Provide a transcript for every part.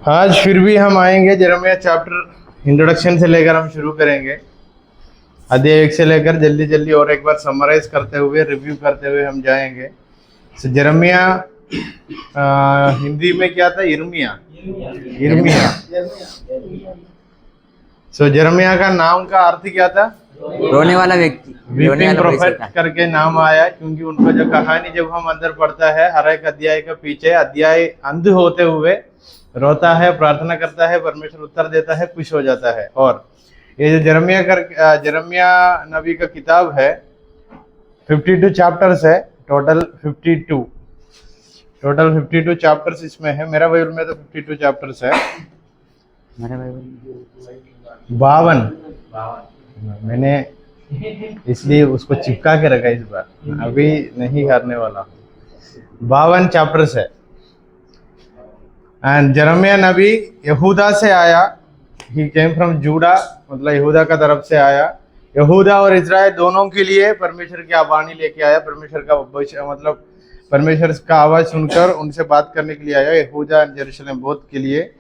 आज फिर भी हम आएंगे जेरेमिया चैप्टर इंट्रोडक्शन से लेकर हम शुरू करेंगे। अध्याय 1 से लेकर जल्दी जल्दी और एक बार समराइज करते हुए रिव्यू करते हुए हम जाएंगे। जेरेमिया हिंदी में क्या था? इर्मिया। जेरेमिया का नाम का अर्थ क्या था? रोने वाला व्यक्ति, वीपिंग प्रोफेट करके नाम आया, क्योंकि उनका जो कहानी जब हम अंदर पढ़ता है हर एक अध्याय का पीछे अध्याय अंध होते हुए रोता है, प्रार्थना करता है, परमेश्वर उत्तर देता है, खुश हो जाता है। और ये जो जेरेमिया नबी का किताब है 52 चैप्टर्स है, टोटल 52 चैप्टर्स इसमें है। मेरा बाइबल में तो 52 चैप्टर्स है। 52 मैंने इसलिए उसको चिपका के रखा इस बार, अभी नहीं करने वाला। 52 चैप्टर्स है। एंड जेरेमिया नबी यहूदा से आया, ही केम फ्रॉम जूडा, मतलब यहूदा का तरफ से आया। यहूदा और इजराइल दोनों के लिए परमेश्वर की आवानी लेके आया। परमेश्वर का मतलब परमेश्वर का आवाज सुनकर उनसे बात करने के लिए आया, यहूदा और यरूशलेम बोथ के लिए।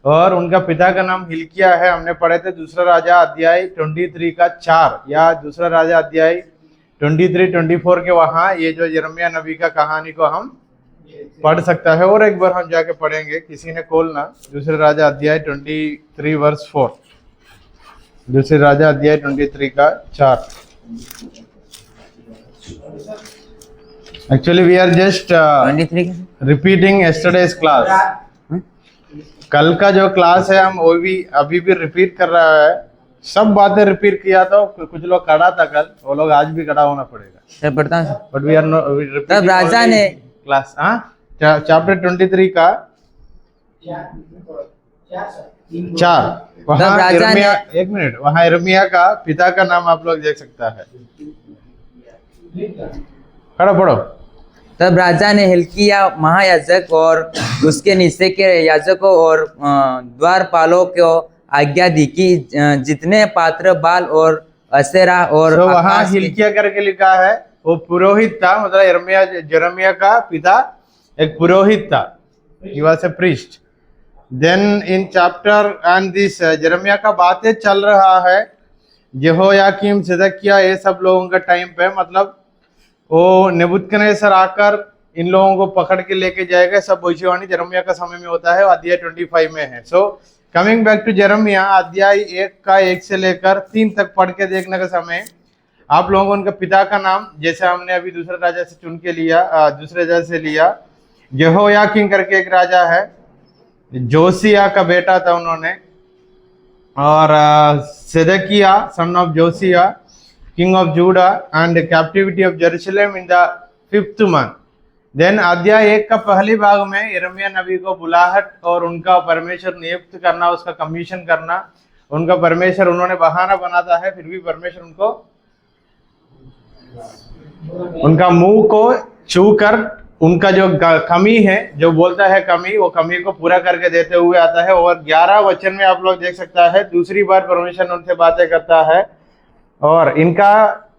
और उनका पिता का नाम हिल्किया है। हमने पढ़े थे दूसरा राजा अध्याय 23 का 4 या दूसरा राजा अध्याय 23-24 के वहां ये जो जेरेमिया नबी का कहानी को हम पढ़ सकता है। और एक बार हम जाके पढ़ेंगे, किसी ने खोलना दूसरे राजा अध्याय 23 वर्स 4, दूसरे राजा अध्याय 23 का 4। Actually we are just repeating yesterday's class. कल का जो क्लास है हम वो भी अभी भी रिपीट कर रहा है। सब बातें रिपीट किया तो कुछ लोग खड़ा था कल, वो लोग आज भी खड़ा होना पड़ेगा। सर पढ़ता हूं। बट वी आर तब राजा ने क्लास चैप्टर 23 का 4 वहाँ यिर्मयाह, एक मिनट, वहाँ यिर्मयाह का पिता का नाम आप लोग देख सकता है। खड़ा पढ़ो। तब राजा ने हिल्किया महायाजक और उसके नीचे के याजकों और द्वारपालों को आज्ञा दी कि जितने पात्र बाल और असेरा और वहाँ हिल्किया करके लिखा है, वो पुरोहित था। मतलब जेरेमिया का पिता एक पुरोहित था, he was a priest. Then in chapter and this Jeremiah का बातें चल रहा है यहोयाकीम, सिदकिय्याह, ये सब लोगों का टाइम पे। मतलब वो नेबुकदनेस्सर आकर इन लोगों को पकड़ के लेके जाएगा। सब भविष्यवाणी जेरेमिया का समय में होता है, वो अध्याय 25 में है। So coming back to Jeremiah, अध्याय 1 का 1 से लेकर 3 तक पढ़ के देखने का समय आप लोगों को उनका पिता का नाम, जैसे हमने अभी दूसरे राजा से चुन के लिया, दूसरे राजा से लिया, यहोयाकीम करके एक राजा है, जोसिया का बेटा था उन्होंने, और Zedekiah son of Josiah, king of Judah, and captivity of Jerusalem in the 5th month। Then अध्याय 1 का पहले भाग में यिर्मयाह नबी को बुलाहट और उनका परमेश्वर नियुक्त करना, उसका कमीशन करना। उनका परमेश्वर, उन्होंने बहाना बनाता है, फिर भी परमेश्वर उनको उनका मुंह को छू कर उनका जो कमी है, जो बोलता है कमी, वो कमी को पूरा करके देते हुए आता है। और 11 वचन में आप लोग देख सकता है दूसरी बार परमेश्वर उनसे बातें करता है और इनका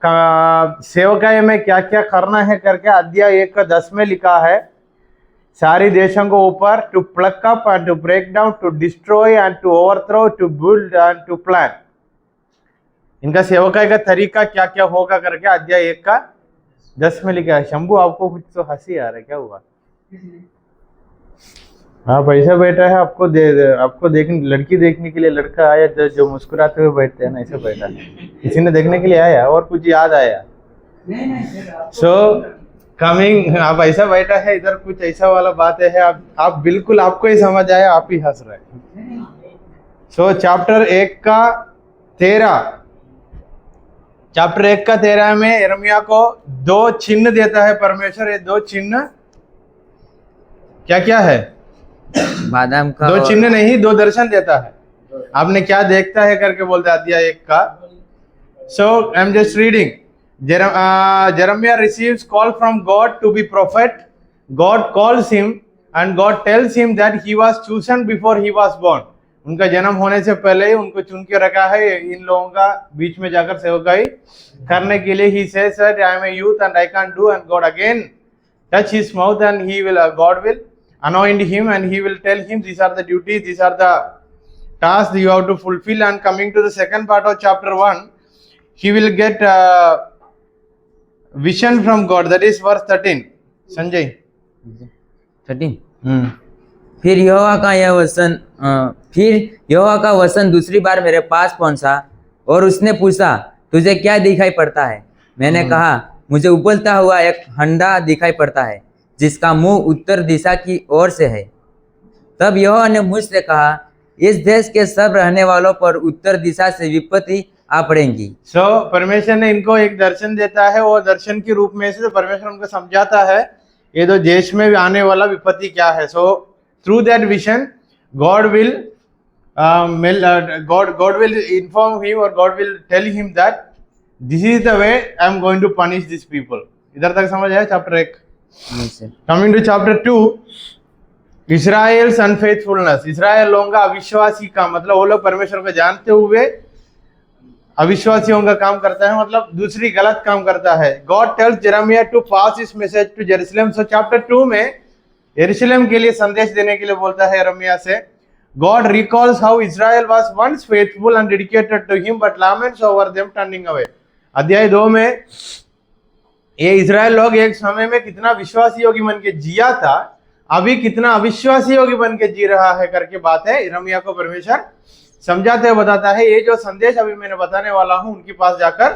सेवकाई में क्या क्या करना है करके अध्याय 1 का 10 में लिखा है। सारी देशों को ऊपर, to pluck up and to break down, to destroy and to overthrow, to build and to plant. इनका सेवकाई का तरीका क्या क्या होगा करके अध्याय 1 का 10 में लिखा है। शंभू, आपको कुछ तो हंसी आ रहा है, क्या हुआ? आप ऐसा बैठा है, आपको देखने, लड़की देखने के लिए लड़का आया जो मुस्कुराते हुए बैठते हैं ना, ऐसे बैठा है। किसी ने देखने के लिए आया और कुछ याद आया? सो कमिंग, आप ऐसा बैठा है, इधर कुछ ऐसा वाला बात है, आप बिल्कुल, आपको ही समझ आया, आप ही हंस रहे हैं। सो चैप्टर 1 का 13 में यिर्मयाह को 2 चिन्ह देता है परमेश्वर। ये 2 चिन्ह क्या क्या है? बादाम का 2 चिन्ह नहीं, 2 दर्शन देता है। आपने क्या देखता है करके बोलते हैं अध्याय 1 का। So I am just reading. Jeremiah receives call from God to be prophet. God calls him and God tells him that he was chosen before he was born. उनका जन्म होने से पहले ही उनको चुन के रखा है इन लोगों का बीच में जाकर सेवकाई करने के लिए। He says that I am a youth and I can do, and God again touch his mouth and he will, God will anoint him, and he will tell him these are the duties, these are the tasks you have to fulfill. And coming to the second part of chapter 1, he will get vision from God. That is verse 13. Sanjay. 13। फिर यहोवा का वचन दूसरी बार मेरे पास पहुंचा और उसने पूछा, तुझे क्या दिखाई पड़ता है? मैंने कहा, मुझे उबलता हुआ एक हंडा दिखाई पड़ता है जिसका मुंह उत्तर दिशा की ओर से है। तब यहोवा ने मुझसे कहा, इस देश के सब रहने वालों पर उत्तर दिशा से विपत्ति आ पड़ेंगी। परमेश्वर ने इनको एक दर्शन देता है, वो दर्शन के रूप में से तो परमेश्वर उनको समझाता है ये तो देश में भी आने वाला विपत्ति क्या है। So through that vision God will inform him, or God will tell him that this is the way I am going to punish these people. इधर तक समझ आया chapter 1? Coming to chapter 2, Israel's unfaithfulness. इस्राएल लोगों का अविश्वासी का मतलब वो लोग परमेश्वर को जानते हुए अविश्वासियों का काम करता है, मतलब दूसरी गलत काम करता है। God tells Jeremiah to pass his message to Jerusalem. So chapter 2 में यरूशलेम के लिए संदेश देने के लिए बोलता है यिर्मयाह से। God recalls how Israel was once faithful and dedicated to him, but laments over them turning away. अध्याय 2 में ये इजराइल लोग एक समय में कितना विश्वासी योगी बन के जिया था, अभी कितना अविश्वासी योगी बन के जी रहा है करके बात है। यिर्मयाह को परमेश्वर समझाते हुए बताता है, ये जो संदेश अभी मैंने बताने वाला हूं उनके पास जाकर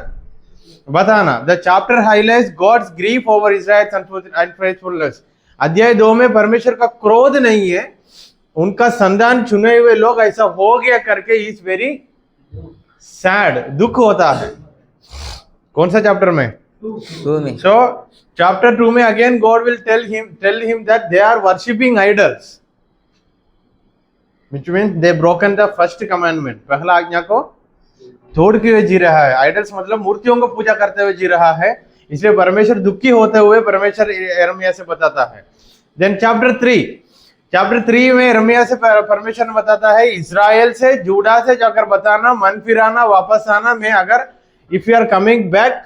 बताना। The chapter highlights God's grief over Israel's unfaithfulness. अध्याय 2 में परमेश्वर का क्रोध नहीं है, उनका संतान चुने हुए लोग ऐसा हो गया करके इज वेरी सैड, दुख होता है। कौन सा चैप्टर में? 2 में। सो चैप्टर 2 में again God will tell him that they are worshipping idols, which means they broken the first commandment. पहला आज्ञा को तोड़ के हुए जी रहा है। आइडल्स मतलब मूर्तियों को पूजा करते हुए जी रहा है, इसलिए परमेश्वर दुखी होते हुए परमेश्वर यिर्मयाह से बताता है। देन चैप्टर 3 में यिर्मयाह से परमेश्वर बताता है, इजराइल से जूडा से जाकर बताना, मन फिराना, वापस आना। मैं अगर if you are coming back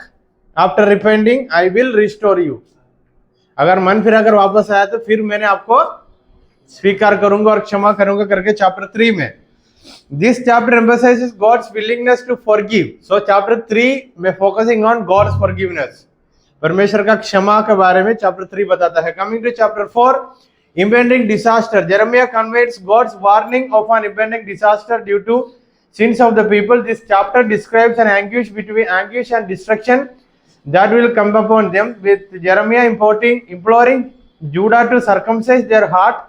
after repenting I will restore you. अगर मन फिराकर वापस आया तो फिर मैंने आपको स्वीकार करूंगा और क्षमा करूंगा करके चैप्टर 3 में। This chapter emphasises God's willingness to forgive. So chapter 3 में फोकसिंग ऑन गॉड्स फॉरगिवनेस, परमेश्वर का क्षमा के बारे में चैप्टर 3 बताता है। Coming to chapter 4, impending disaster. Jeremiah conveys God's warning of an impending disaster due to sins of the people. This chapter describes an anguish and destruction that will come upon them, with Jeremiah imploring Judah to circumcise their heart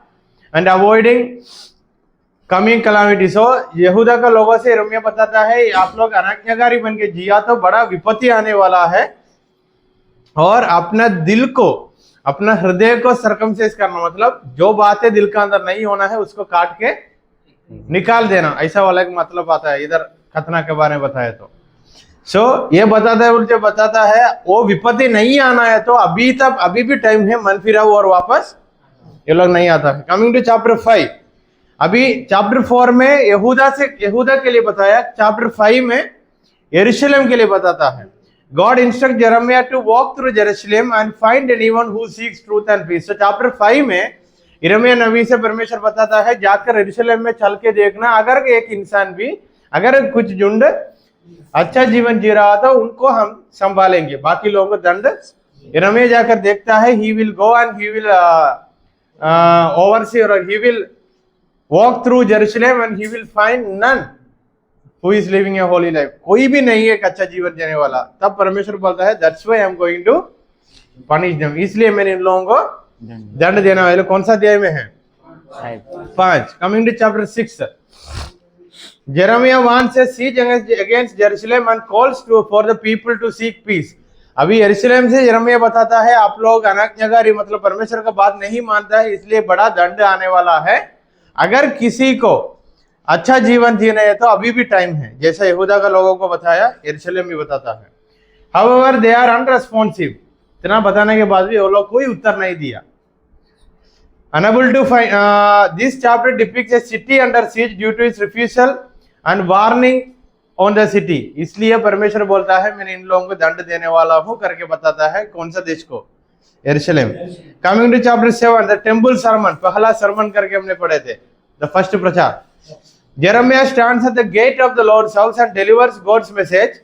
and avoiding coming calamity. So यहूदा का लोगों से यिर्मयाह बताता है, आप लोग अनाज्ञाकारी बन के जिया तो बड़ा विपत्ति आने वाला है, और अपना दिल को, अपना हृदय को सर्कमसाइज करना, मतलब जो बातें दिल का अंदर नहीं होना है उसको काट के निकाल देना, ऐसा वाला एक मतलब आता है इधर खतना के बारे में बताया तो। सो ये बताता है, उल्टे बताता है वो विपत्ति नहीं आना है तो अभी भी टाइम है, मन फिराओ और वापस ये लोग नहीं आता है। कमिंग टू चैप्टर 5, अभी चैप्टर 4 में यहूदा के लिए बताया, चैप्टर 5 में यरूशलेम के लिए बताता है। God instructs Jeremiah to walk through Jerusalem and find anyone who seeks truth and peace. So chapter 5 में यिर्मयाह नबी से परमेश्वर बताता है, जाकर यरूशलेम में चल के देखना, अगर एक इंसान भी, अगर कुछ झुंड अच्छा जीवन जी रहा तो उनको हम संभालेंगे, बाकी लोगों को दंड। यिर्मयाह जाकर देखता है, he will go and he will oversee, or he will walk through Jerusalem and he will find none who is living a holy life. कोई भी नहीं है एक अच्छा जीवन जीने वाला। तब परमेश्वर बोलता है, that's why I am going to punish them, इसलिए मैंने इन लोगों को दंड देना है। कौन सा अध्याय में है? 5। Coming to chapter 6, Jeremiah wants a siege against Jerusalem and calls for the people to seek peace. अभी यरूशलेम से यिर्मयाह बताता है, आप लोग अनाज्ञाकारी मतलब परमेश्वर का बात नहीं मानता है, इसलिए बड़ा दंड आने वाला है। अगर किसी को अच्छा जीवन जीना है तो अभी भी टाइम है, जैसा यहूदा का लोगों को बताया, यरूशलेम भी बताता है। However, they are unresponsive. इतना बताने के बाद भी वो लोग कोई उत्तर नहीं दिया। Unable to find, this chapter depicts a city under siege due to its refusal and warning on the city. इसलिए परमेश्वर बोलता है, मैंने इन लोगों को दंड देने वाला हूं करके बताता है। कौन सा देश को? यरूशलेम। Coming to chapter 7 the temple sermon, पहला सरमन करके हमने पढ़े थे, द फर्स्ट प्रचार। Jeremiah stands at the gate of the Lord's house and delivers God's message.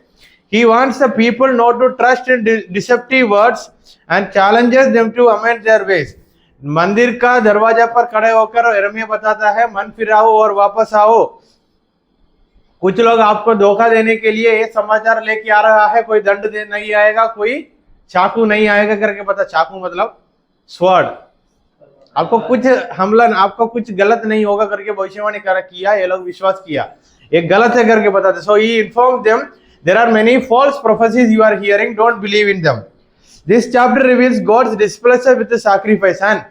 He wants the people not to trust in deceptive words and challenges them to amend their ways. मंदिर का दरवाजा पर खड़े होकर यिर्मयाह बताता है, मन फिराओ और वापस आओ। कुछ लोग आपको धोखा देने के लिए ये समाचार लेके आ रहा है, कोई दंड दे नहीं आएगा, कोई चाकू नहीं आएगा करके पता, चाकू मतलब स्वॉर्ड, आपको कुछ हमला, आपको कुछ गलत नहीं होगा करके भविष्यवाणी किया, ये लोग विश्वास किया, ये गलत है करके बताते। So he inform them there are many false prophecies you are hearing, don't believe in them. This chapter reveals God's displeasure with the sacrifice and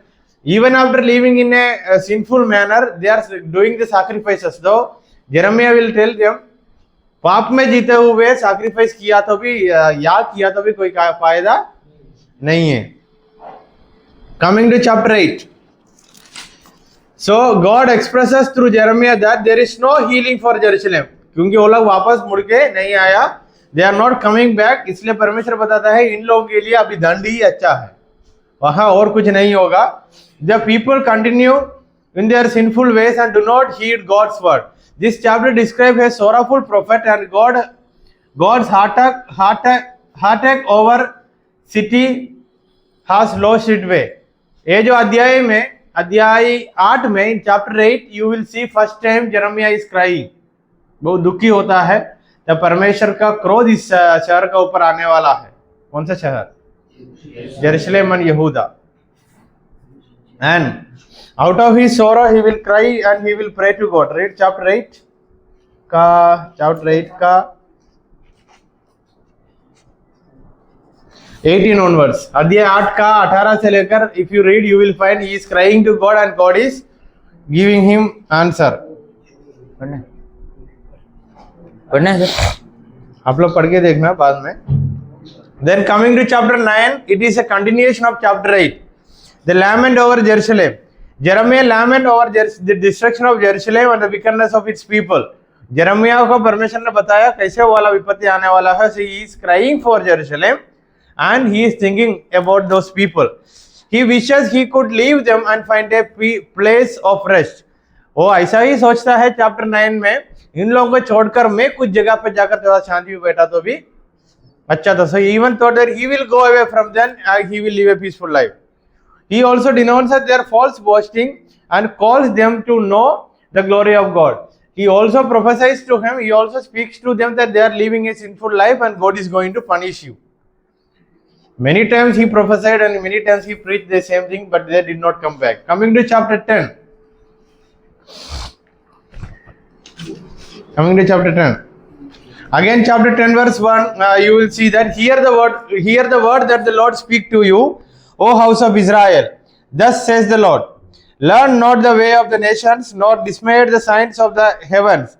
even after living in a sinful manner they are doing the sacrifices, though Jeremiah will tell them पाप में जीते हुए sacrifice किया तो भी या किया तो भी कोई फायदा नहीं है। Coming to chapter 8, so God expresses through Jeremiah that there is no healing for Jerusalem, क्योंकि वो लोग वापस मुड़ के नहीं आया, they are not coming back, इसलिए परमेश्वर बताता है इन लोगों के लिए अभी दंड ही अच्छा है, वहां और कुछ नहीं होगा। The people continue in their sinful ways and do not heed God's word. This chapter describes a sorrowful prophet and God's heartache over city has lost its way. ये जो अध्याय 8 में, in chapter 8 you will see first time Jeremiah is crying, बहुत दुखी होता है, तब परमेश्वर का क्रोध इस शहर का ऊपर आने वाला है। कौन सा शहर? यरूशलेम एंड यहूदा। And out of his sorrow he will cry and he will pray to God. Read chapter 8 का 18 onwards. अध्याय 8 का 18 से लेकर if you read you will find he is crying to God and God is giving him answer. पढ़ना है sir, आप लोग पढ़ के देखना बाद में। Then coming to chapter 9, it is a continuation of chapter 8. The lament over Jerusalem. Jeremiah lament over the destruction of Jerusalem and the wickedness of its people. Jeremiah को परमेश्वर ने बताया कैसे वाला विपत्ति आने वाला है, so he is crying for Jerusalem and he is thinking about those people. He wishes he could leave them and find a place of rest. वो ऐसा ही सोचता है चैप्टर 9 में, इन लोगों को छोड़कर मैं कुछ जगह पर जाकर थोड़ा शांति में बैठा तो भी अच्छा था। So he even thought that he will go away from them and he will live a peaceful life. He also denounces their false boasting and calls them to know the glory of God. He also prophesies to him, he also speaks to them that they are living a sinful life and God is going to punish you. Many times he prophesied and many times he preached the same thing, but they did not come back. Coming to chapter 10. Again chapter 10 verse 1, you will see that hear the word that the Lord speak to you, O house of Israel. Thus says the Lord, learn not the way of the nations, nor dismay the signs of the heavens.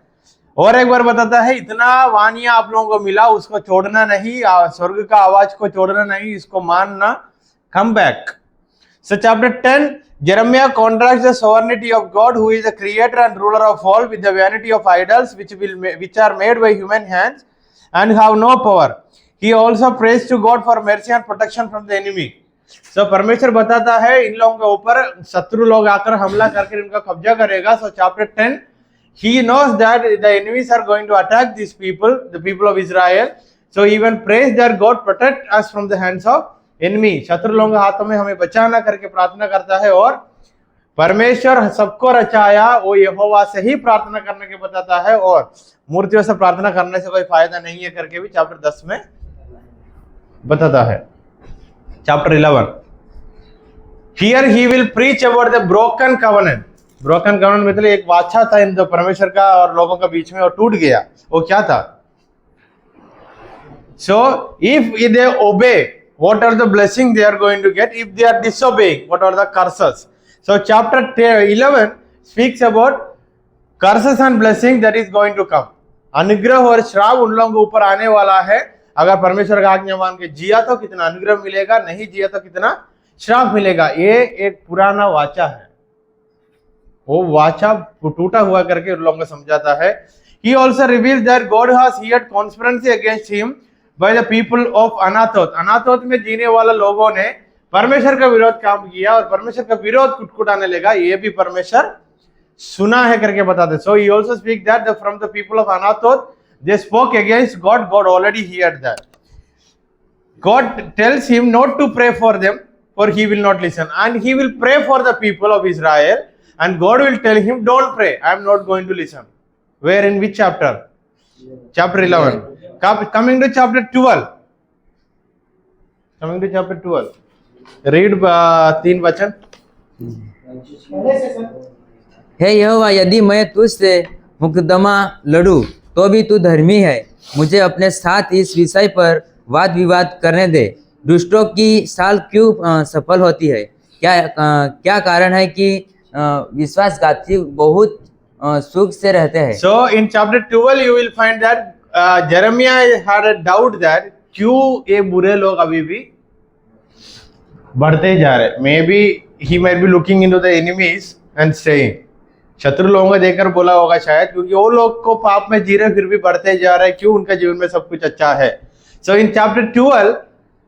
और एक बार बताता है, इतना वानिया आप लोगों को मिला, उसको छोड़ना नहीं, स्वर्ग का आवाज को छोड़ना नहीं, इसको मानना, come back. So chapter 10, Jeremiah contrasts the sovereignty of God, who is the creator and ruler of all, with the vanity of idols which are made by human hands and have no power. He also prays to God for mercy and protection from the enemy. So परमेश्वर बताता है इन लोगों के ऊपर शत्रु लोग आकर हमला करके इनका कब्जा करेगा। So chapter 10, he knows that the enemies are going to attack these people, the people of Israel. So he even prays that God protect us from the hands of enemy. शत्रु लोगों के हाथों में हमें बचाना करके प्रार्थना करता है। और परमेश्वर सबको रचाया, वो यहोवा से ही प्रार्थना करने के बताता है, और मूर्तियों से प्रार्थना करने से कोई फायदा नहीं है करके भी चैप्टर 10 में बताता है। Chapter 11. Here he will preach about the broken covenant. Broken covenant मतलब एक वाचा था इन परमेश्वर का और लोगों के बीच में, और टूट गया। वो क्या था? So if they obey, what are the blessings they are going to get? If they are disobeying, what are the curses? So chapter 11 speaks about curses and blessings that is going to come. अनुग्रह और श्राप उन लोगों के ऊपर आने वाला है। अगर परमेश्वर का आज्ञा मान के जिया तो कितना अनुग्रह मिलेगा, नहीं जिया तो कितना श्राप मिलेगा। ये एक पुराना वाचा है, वो वाचा टूटा हुआ करके उन लोगों को समझाता है। He also reveals that God has heard conspiracy against him by the people of Anathoth. अनाथोत में जीने वाले लोगों ने परमेश्वर का विरोध काम किया और परमेश्वर का विरोध कुटकुटाने लगा, ये भी परमेश्वर सुना है करके बताते. So he also speak that from the people of Anathoth they spoke against God. God already heard that. God tells him not to pray for them, for he will not listen, and he will pray for the people of Israel, and God will tell him, don't pray, I am not going to listen. Where, in which chapter? Chapter 11. Coming to chapter 12. Coming to chapter 12. Read 3 वचन. हे यहोवा, यदि मैं तुझसे मुकदमा लड़ूं तो भी तू धर्मी है. मुझे अपने साथ इस विषय पर वाद विवाद करने दे. दुष्टों की चाल क्यों सफल होती है? क्या कारण है कि विश्वासघाती बहुत सुख से रहते हैं. So in chapter 12 you will find that Jeremiah had a doubt that क्यों ये बुरे लोग अभी भी बढ़ते जा रहे. Maybe he might be looking into the enemies and saying, शत्रु लोगों को देखकर बोला होगा शायद, क्योंकि वो लोग को पाप में जी रहे फिर भी बढ़ते जा रहे, क्यों उनका जीवन में सब कुछ अच्छा है. So in chapter 12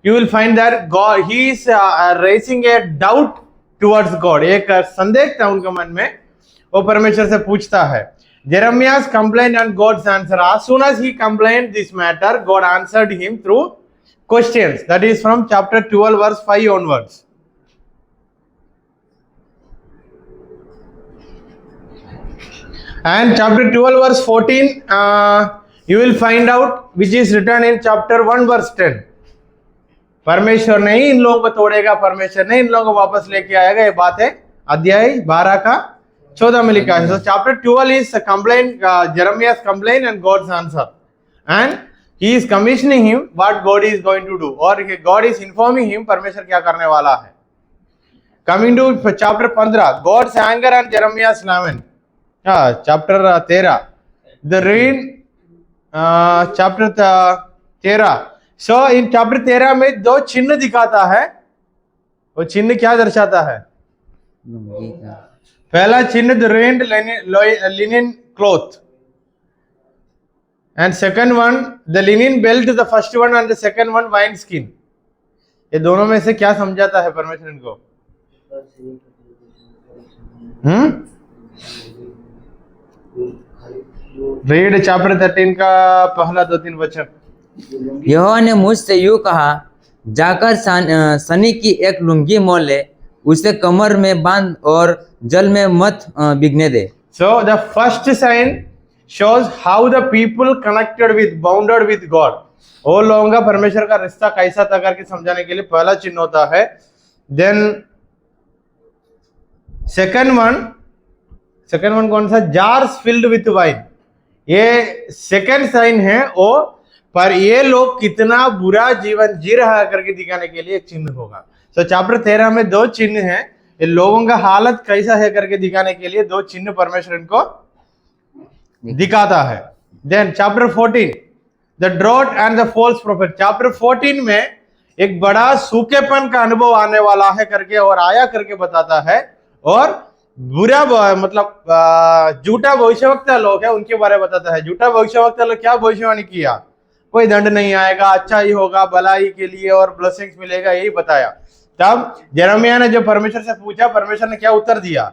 you will find that God, he is raising a doubt towards God. एक संदेह था उनके मन में, वो परमेश्वर से पूछता है. Jeremiah's complaint and God's answer. As soon as he complained this matter, God answered him through questions. That is from chapter 12 verse 5 onwards. And chapter 12 verse 14 you will find out, which is written in chapter 1 verse 10. परमेश्वर नहीं इन लोगों को तोड़ेगा, परमेश्वर नहीं इन लोगों को वापस लेके आएगा. ये बात है अध्याय 12 का 14 में लिखा है. So chapter 12 is a complaint, Jeremiah's complaint and God's answer, and he is commissioning him what God is going to do, or God is informing him परमेश्वर क्या करने वाला है. Coming to chapter 15, God's anger and Jeremiah's lament. Chapter 13, the rain. Chapter 13. So in chapter 13 में दो चिन्ह दिखाता है. वो चिन्ह क्या दर्शाता है? पहला चिन्ह the rained linen cloth, and second one the linen belt, the first one, and the second one wine skin. ये दोनों में से क्या समझाता है परमेश्वर इनको? रीड चैप्टर 13 का पहला 2-3 वचन. यहोवा ने मुझसे यूं कहा, जाकर सनी की एक लुंगी मोल ले, उसे कमर में बांध और जल में मत बिगने दे. So the first sign shows how the people connected with, bounded with God. वो लोगों का परमेश्वर का रिश्ता कैसा था करके समझाने के लिए पहला चिन्ह होता है. Then second one कौन सा? Jars filled with wine. ये सेकंड साइन है वो, पर ये लोग कितना बुरा जीवन जी रहा है करके दिखाने के लिए एक चिन्ह होगा. So चैप्टर 13 में दो चिन्ह हैं. ये लोगों का हालत कैसा है करके दिखाने के लिए दो चिन्ह परमेश्वर इनको दिखाता है. Then chapter 14, the drought and the false prophet. Chapter 14 में एक बड़ा सूखेपन का अनुभव आने वाला है करके और आया करके बताता है, और बुरा मतलब झूठा भविष्यवक्ता लोग है उनके बारे में बताता है. झूठा भविष्यवक्ता लोग क्या भविष्यवाणी किया? कोई दंड नहीं आएगा, अच्छा ही होगा, भलाई के लिए और ब्लेसिंग्स मिलेगा, यही बताया. तब जेरेमिया ने जो परमेश्वर से पूछा, परमेश्वर ने क्या उत्तर दिया?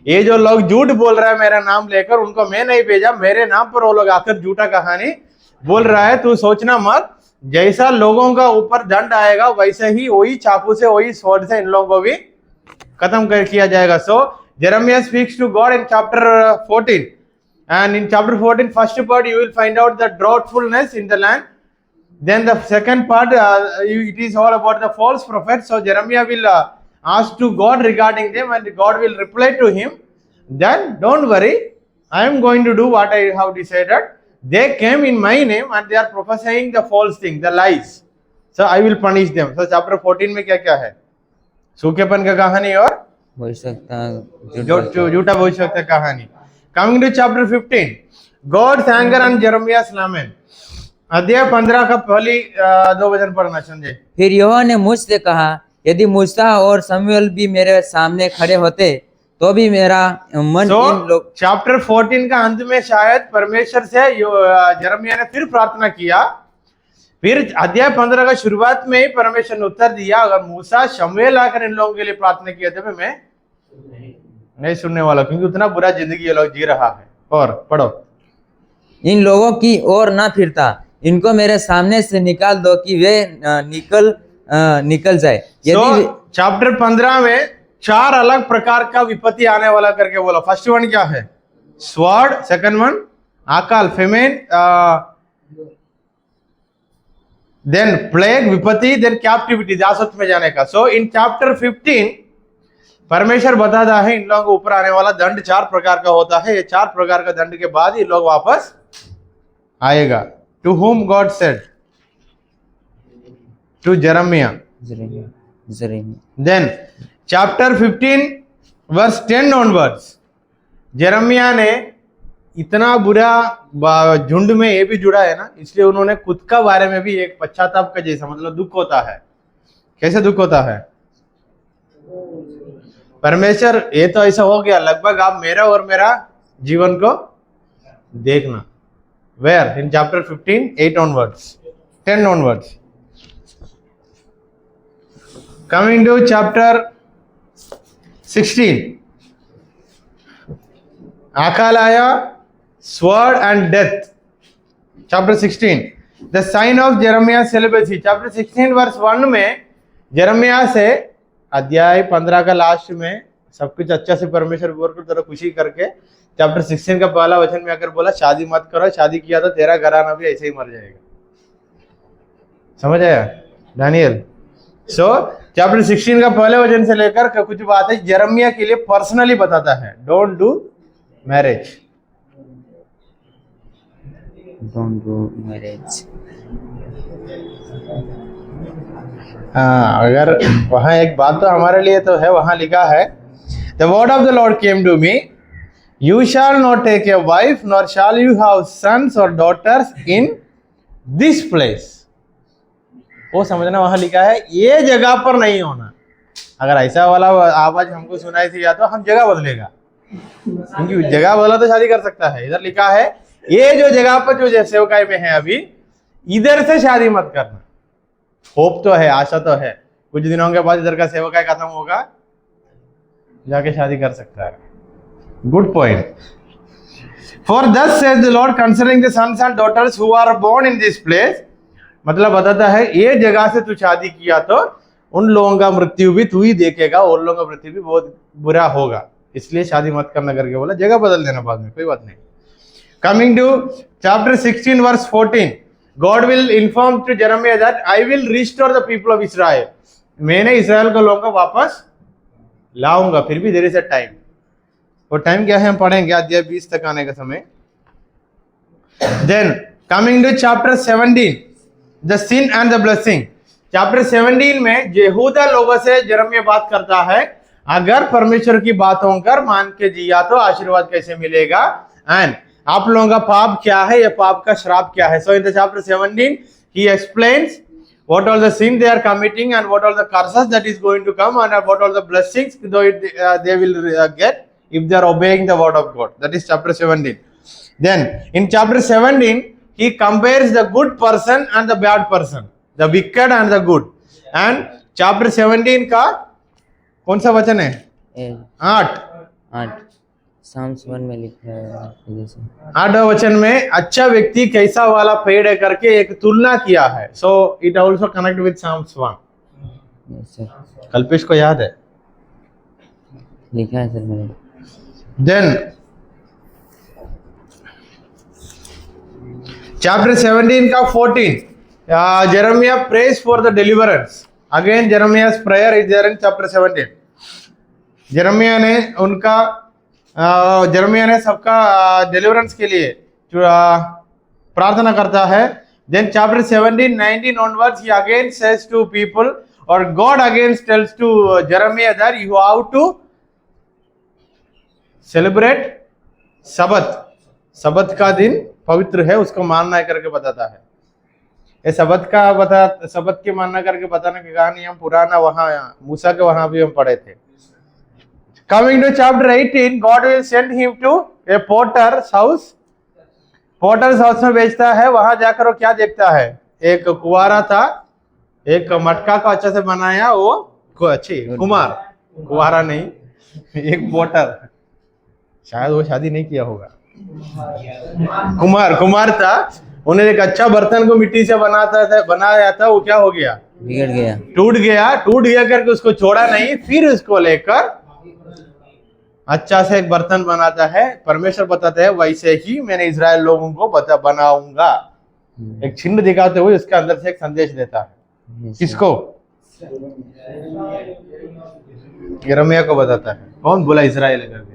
ये जो लोग झूठ बोल रहा है मेरा नाम लेकर, उनको मैं नहीं भेजा, मेरे नाम पर वो लोग आकर झूठा कहानी बोल रहा है. तू सोचना मत, जैसा लोगों का ऊपर दंड आएगा वैसे ही वही चाकू से, वही स्वॉर्ड से इन लोगों को भी खत्म कर किया जाएगा. सो Jeremiah speaks to God in chapter 14, and in chapter 14 first part you will find out the droughfulness in the land. Then the second part it is all about the false prophets. So Jeremiah will ask to God regarding them, and God will reply to him, then don't worry, I am going to do what I have decided. They came in my name and they are prophesying the false thing, the lies, so I will punish them. So chapter 14 में क्या क्या है? सूखेपन का कहानी और झूठा भविष्यवक्ता कहानी. Coming to chapter 15, God's anger and Jeremiah's lament. अध्याय 15 का पहली 2 वचन पढ़ना संजय. फिर यहोवा ने मुझसे कहा, यदि मूसा और शमूएल भी मेरे सामने खड़े होते तो भी मेरा मन इन लोग. चैप्टर 14 का अंत में शायद परमेश्वर से जेरेमिया ने फिर प्रार्थना किया फिर अध्याय 15 का शुरुआत में ही परमेश्वर ने उत्तर दिया, अगर मूसा शमूएल आकर इन लोगों के लिए प्रार्थना किया तो मैं नहीं सुनने वाला, क्योंकि उतना बुरा जिंदगी ये लोग जी रहा है। और पढ़ो, इन लोगों की ओर ना फिरता, इनको मेरे सामने से निकाल दो कि वे निकल जाए। यदि चैप्टर 15 में 4 अलग प्रकार का विपत्ति आने वाला करके बोला। फर्स्ट वन क्या है? स्वॉर्ड, सेकंड वन अकाल, फेमेन, देन प्लेग विपत्ति, देन कैप्टिविटी, दासत्व में जाने का। सो इन चैप्टर 15 परमेश्वर बताता है इन लोगों को ऊपर आने वाला दंड 4 प्रकार का होता है। ये 4 प्रकार का दंड के बाद ही लोग वापस आएगा। To whom God said, to Jeremiah. Then chapter 15 verse 10 onwards, जेरमिया ने इतना बुरा झुंड में ये भी जुड़ा है ना, इसलिए उन्होंने खुद का बारे में भी एक पश्चाताप का जैसा, मतलब दुख होता है। कैसे दुख होता है? परमेश्वर ये तो ऐसा हो गया, लगभग आप मेरा और मेरा जीवन को देखना। Where? In chapter 15 8 onwards, 10 onwards. Coming to chapter 16, अकाल आया, sword and death. Chapter 16, the sign of Jeremiah's celibacy. Chapter 16 verse 1 में जेरमिया से अध्याय 15 का लास्ट में सब कुछ अच्छा से परमेश्वर को तरह खुशी करके चैप्टर 16 का पहला वचन में आकर बोला शादी मत करो, शादी किया तो तेरा घराना भी ऐसे ही मर जाएगा। समझ आया दानियल? सो चैप्टर 16 का पहले वचन से लेकर कुछ बातें जेरमिया के लिए पर्सनली बताता है। Don't do marriage, don't do marriage. हाँ, अगर वहां एक बात तो हमारे लिए तो है, वहां लिखा है the word of the Lord came to me, you shall not take a wife nor shall you have sons और डॉटर्स इन दिस प्लेस। वो समझना, वहां लिखा है ये जगह पर नहीं होना। अगर ऐसा वाला आवाज हमको सुनाई थी या तो हम जगह बदलेगा, क्योंकि जगह बदला तो शादी कर सकता है। इधर लिखा है ये जो जगह पर जो सेवकाई में है अभी, इधर से शादी मत करना। होप तो है, आशा तो है, कुछ दिनों के बाद इधर का सेवकाई खत्म होगा, जाके शादी कर सकता है। Good point. For thus says the Lord concerning the sons and daughters who are born in this place, मतलब बताता है ये जगह से तू शादी किया तो उन लोगों का मृत्यु भी तू ही देखेगा, उन लोगों का मृत्यु भी बहुत बुरा होगा, इसलिए शादी मत करना करके बोला। जगह बदल देना बाद में, कोई बात नहीं। Coming to chapter 16 verse 14, God will inform to Jeremiah that I will restore the people of Israel. मैंने इस्राएल को लोगों को वापस लाऊंगा। फिर भी देर इज अ टाइम। वो टाइम क्या है हम पढ़ेंगे अध्याय 20 तक आने का समय। Then coming to chapter 17, the sin and the blessing. Chapter 17 में यहूदा लोगों से जेरमिया बात करता है, अगर परमेश्वर की बातों कर मान के जिया तो आशीर्वाद कैसे मिलेगा, एंड आप लोगों का पाप क्या है, या पाप का श्राप क्या है। So in the chapter 17 he explains what all the sin they are committing and what all the curses that is going to come and what all the blessings they will get if they are obeying the word of God. That is chapter 17. Then in chapter 17 he compares the good person and the bad person, the wicked and the good. And chapter 17 का कौन सा वचन है? 8 Psalms 1 में लिखा है। 8 वचन में अच्छा व्यक्ति कैसा वाला पेड़ है करके एक तुलना किया है। So it also connect with Psalms 1। Yes, sir. Kalpesh को याद है? लिखा है सर मैंने। देन चैप्टर 17 का 14, Jeremiah pray for the deliverance. Again Jeremiah's prayer is there in chapter 17. Jeremiah ने सबका डिलीवरेंस के लिए प्रार्थना करता है। Then chapter 17 19 onwards he again says to people, or God again tells to Jeremiah that you have to celebrate सबत। सबत का दिन पवित्र है, उसको मानना है करके बताता है। ये सबत के मानना करके बताने की कहानी हम पुराना वहां मूसा के वहां भी हम पढ़े थे। Coming to chapter 18, God will send him to a potter's house। potter's house में बेचता है, वहां जाकर वो क्या देखता है? एक कुंवारा था, एक मटका को अच्छा से बनाया, वो अच्छी कुमार, कुंवारा नहीं, एक पोटर, शायद वो शादी नहीं किया होगा, कुमार था। उन्हें एक अच्छा बर्तन को मिट्टी से बनाया था, वो क्या हो गया, बिगड़ गया। टूट गया करके उसको छोड़ा नहीं, फिर उसको लेकर अच्छा से एक बर्तन बनाता है। परमेश्वर बताता है वैसे ही मैंने इजराइल लोगों को बनाऊंगा, एक चिन्ह दिखाते हुए उसके अंदर से एक संदेश देता है। किसको? यिर्मयाह को बताता है। कौन बोला इजराइल करके?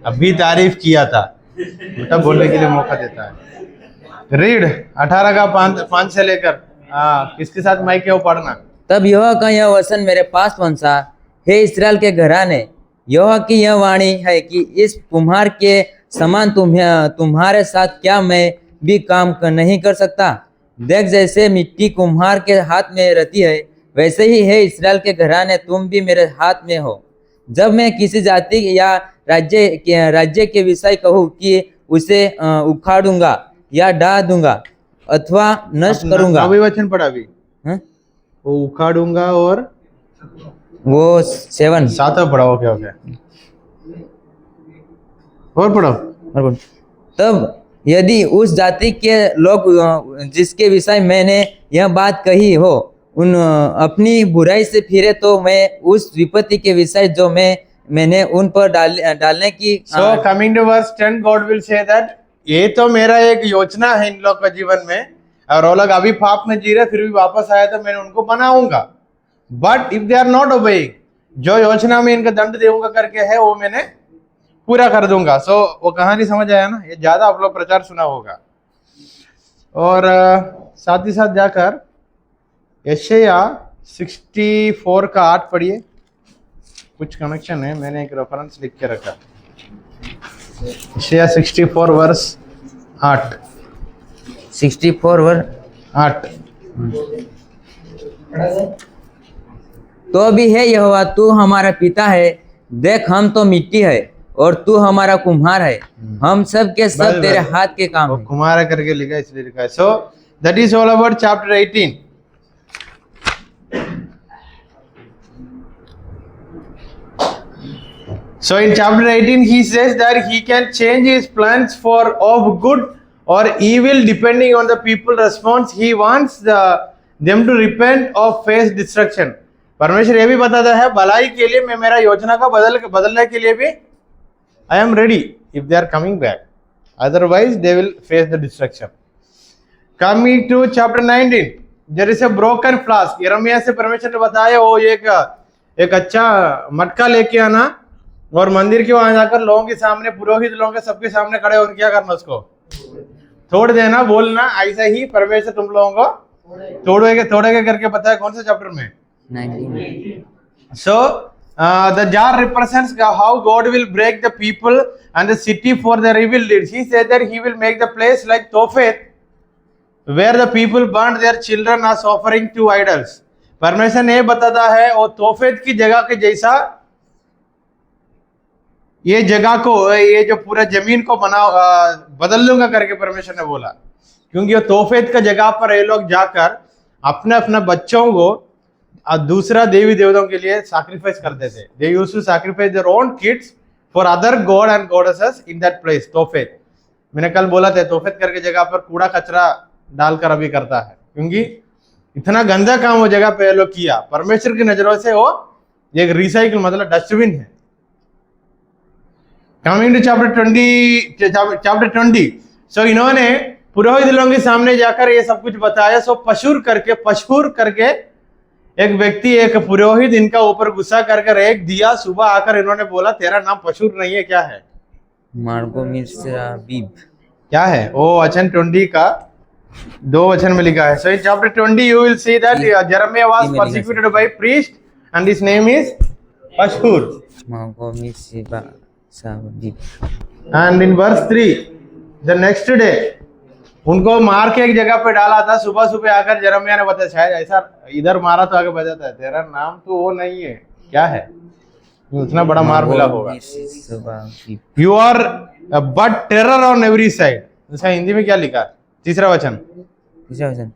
अभी तारीफ किया था, बेटा बोलने के लिए मौका देता है। रीड 18 का 5 से लेकर, किसके साथ माइक है वो पढ़ना। तब यहोवा का यह वचन मेरे पास पहुंचा, हे इस्राएल के घराने, यहोवा की यह वाणी है कि इस कुम्हार के समान तुम्हारे साथ क्या मैं भी काम नहीं कर सकता? देख, जैसे मिट्टी कुम्हार के हाथ में रहती है, वैसे ही है इस्राएल के घराने, तुम भी मेरे हाथ में हो। जब मैं किसी जाति या राज्य के विषय कहूँ कि उसे उखाड़ूंगा या ढा दूंगा अथवा नष्ट करूंगा। अभी वचन पढ़ा अभी, वो उखाड़ूंगा और वो 7 सातवा पढ़ा हो गया और पढ़ो। तब यदि उस जाति के लोग जिसके विषय मैंने यह बात कही हो उन अपनी बुराई से फिरे, तो मैं उस विपत्ति के विषय जो मैंने उन पर डालने की। So coming to verse 10, God will say that ये तो मेरा एक योजना है इन लोग का जीवन में, और वो लोग अभी पाप में जी रहे फिर भी वापस आया तो मैंने उनको बनाऊंगा। But if they are not obeying, जो योजना में इनका दंड देऊंगा करके है वो मैंने पूरा कर दूंगा। सो वो कहानी समझ आया ना? ये ज्यादा आप लोग प्रचार सुना होगा। और साथ ही साथ जाकर यशाया 64 का 8 पढ़िए। कुछ कनेक्शन है, मैंने एक रेफरेंस लिख के रखा। यशाया 64 वर्स 8। 64 वर्ष 8। तो भी है यहोवा, तू हमारा पिता है, देख हम तो मिट्टी है और तू हमारा कुम्हार है, हम सब के सब तेरे हाथ के काम वो है। कुम्हार करके लिखा इसलिए लिखा है। So that is all about chapter 18। So in chapter 18 he says that he can change his plans for of good or evil depending on the people response. He wants them to repent or face destruction. परमेश्वर ये भी बताता है भलाई के लिए मैं मेरा योजना का बदलने के लिए भी I am ready if they are coming back. Otherwise they will face the destruction. Coming to chapter 19, there is a broken flask. यिर्मयाह से परमेश्वर ने बताया वो एक अच्छा मटका लेके आना और मंदिर के वहां जाकर लोगों के सामने, पुरोहित लोगों के सबके सामने खड़े होकर क्या करना, उसको तोड़ देना, बोलना ऐसा ही परमेश्वर तुम लोगों को तोड़ेगा करके बताया। कौन से चैप्टर में? 19। So the jar represents how God will break the people and the city for their evil deeds. He said that he will make the place like Tophet, where the people burnt their children as offering to idols. परमेश्वर ने बताता है वो तोफेत की जगह के जैसा ये जगह को, ये जो पूरा जमीन को बदल लूंगा करके परमेश्वर ने बोला। क्योंकि वो तोफेत का जगह पर ये लोग जाकर अपने अपने बच्चों को दूसरा देवी देवताओं के लिए सैक्रिफाइस करते थे। They used to sacrifice their own kids for other god and goddesses in that place Topheth. मैंने कल बोला था तोफेत करके जगह पर कूड़ा कचरा डालकर अभी करता है, क्योंकि इतना गंदा काम वो जगह पे लोग किया। परमेश्वर की नजरों से वो एक रिसाइकिल मतलब डस्टबिन है। कमिंग टू चैप्टर 20, सो इन्होंने पुरोहित लोगों के सामने जाकर ये सब कुछ बताया। सो पशुर करके एक व्यक्ति, एक पुरोहित इनका ऊपर गुस्सा करके एक दिया। सुबह आकर इन्होंने बोला तेरा नाम पशुर नहीं है, क्या है? मार्गोमिस्राबीब। क्या है वो? वचन 20 का 2 वचन में लिखा है। So in chapter 20 you will see that Jeremiah was persecuted by priest and his name is Pashhur. And in verse 3, the next day उनको मार के एक जगह पे डाला था। सुबह सुबह आकर यिर्मयाह ने बताया, शायद ऐसा इधर मारा तो आगे बताता है तेरा नाम तो वो नहीं है, क्या है? उतना बड़ा मार मिला होगा। You are but terror on every side. इसका हिंदी में क्या लिखा? तीसरा वचन। तीसरा वचन,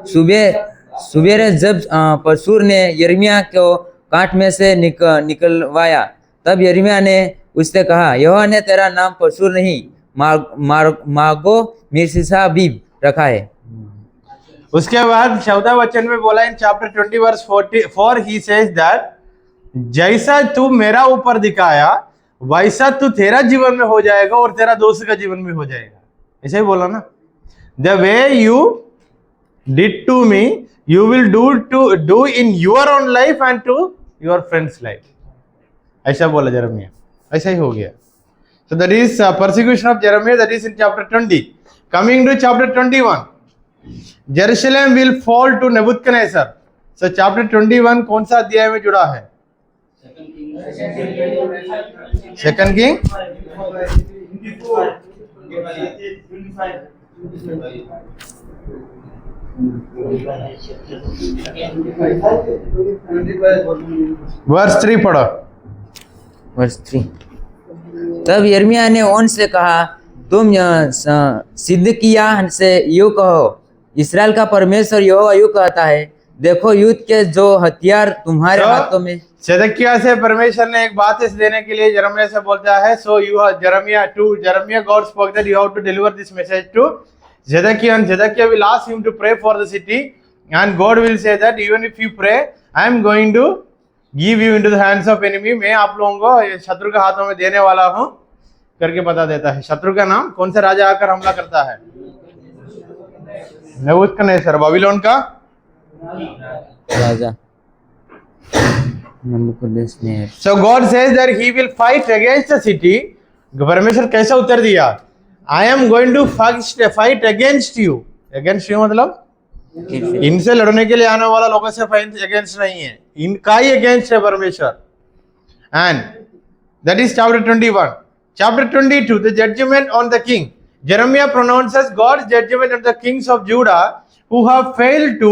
सुबह सुबेरे जब परशुर ने यिर्मयाह को काट में से निकलवाया, तब यिर्मयाह ने उससे कहा, यहोवा ने तेरा नाम परशुर नहीं मागो मिर्सिसाबीब रखा है। उसके बाद 14 वचन में बोला in chapter 20 verse 44 he says that जैसा तू मेरा ऊपर दिखाया वैसा तू तेरा जीवन में हो जाएगा और तेरा दोस्त का जीवन में हो जाएगा। ऐसे ही बोला ना, the way you did to me you will do in your own life and to your friends life. ऐसा बोला यिर्मयाह, ऐसा ही हो गया। So that is persecution of Jeremiah, that is in chapter 20. Coming to chapter 21, Jerusalem will fall to Nebuchadnezzar. So chapter 21 कौन सा अध्याय में जुड़ा है? Second King? Verse 3 पढ़ो। वर्स 3, तब यिर्मयाह ने उनसे कहा, तुम सिदकिय्याह से यूं कहो, इस्राएल का परमेश्वर यहोवा यूं कहता है, देखो युद्ध के जो हथियार तुम्हारे हाथों में। सिदकिय्याह से परमेश्वर ने एक बात इस देने के लिए यिर्मयाह से बोलता है, so you are Jeremiah God spoke that you have to deliver this message to Zedekiah, and Zedekiah will ask him to pray for the city, and God will say that even if you pray, I am going to give you into the hands of enemy। मैं आप लोगों को शत्रु के हाथों में देने वाला हूं करके बता देता है। शत्रु का नाम कौन सा राजा आकर हमला करता है? नेबूकदनेस्सर, बाबिलोन का राजा नेबूकदनेस्सर। So God says that he will fight against the city। परमेश्वर कैसा उत्तर दिया? I am going to fight against you। against you मतलब इनसे लड़ने के लिए आने वाला लोगों से अगेंस्ट नहीं है, इनका ही अगेंस्ट है परमेश्वर। And that is chapter 21। Chapter 22 the judgment on the king. Jeremiah pronounces God's judgment on the kings of Judah who have failed to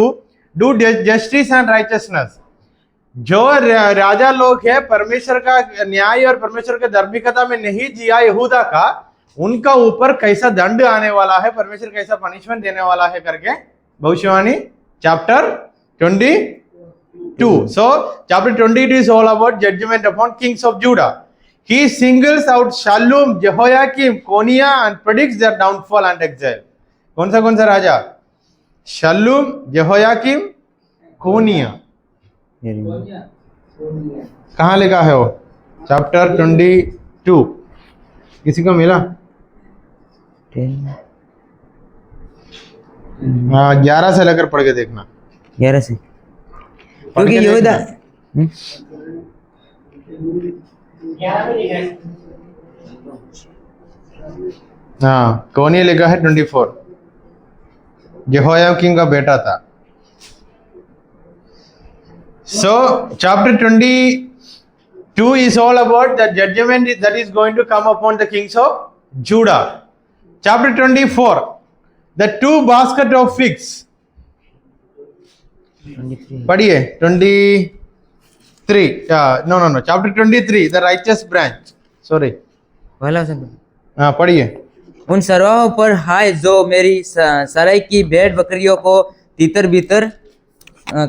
do justice and righteousness। जो राजा लोग है परमेश्वर का न्याय और परमेश्वर के धार्मिकता में नहीं जिया यहूदा का, उनका ऊपर कैसा दंड आने वाला है, परमेश्वर कैसा पनिशमेंट देने वाला है करके भविष्यवाणी chapter 22। So chapter 22 is all about judgment upon kings of Judah। He singles out Shallum, Jehoiakim, Coniah and predicts their downfall and exile। कौन सा राजा? शल्लूम, जेहोयाकीम, कोनिया। कहाँ लिखा है वो? चैप्टर 22। किसी को मिला? 11 से लेकर पढ़ के देखना। 11 से, क्योंकि यहूदा हाँ, कोनिया लिखा है 24। जेहोयाकीम का बेटा था। So chapter 22 is all about the judgment that is going to come upon the kings of Judah। Chapter 24, the 2 basket of figs। पढ़िए 23। no chapter 23, the righteous branch। sorry, हाँ पढ़िए। उन सरवाहों पर हाय जो मेरी सराय की भेड़ बकरियों को तितर बितर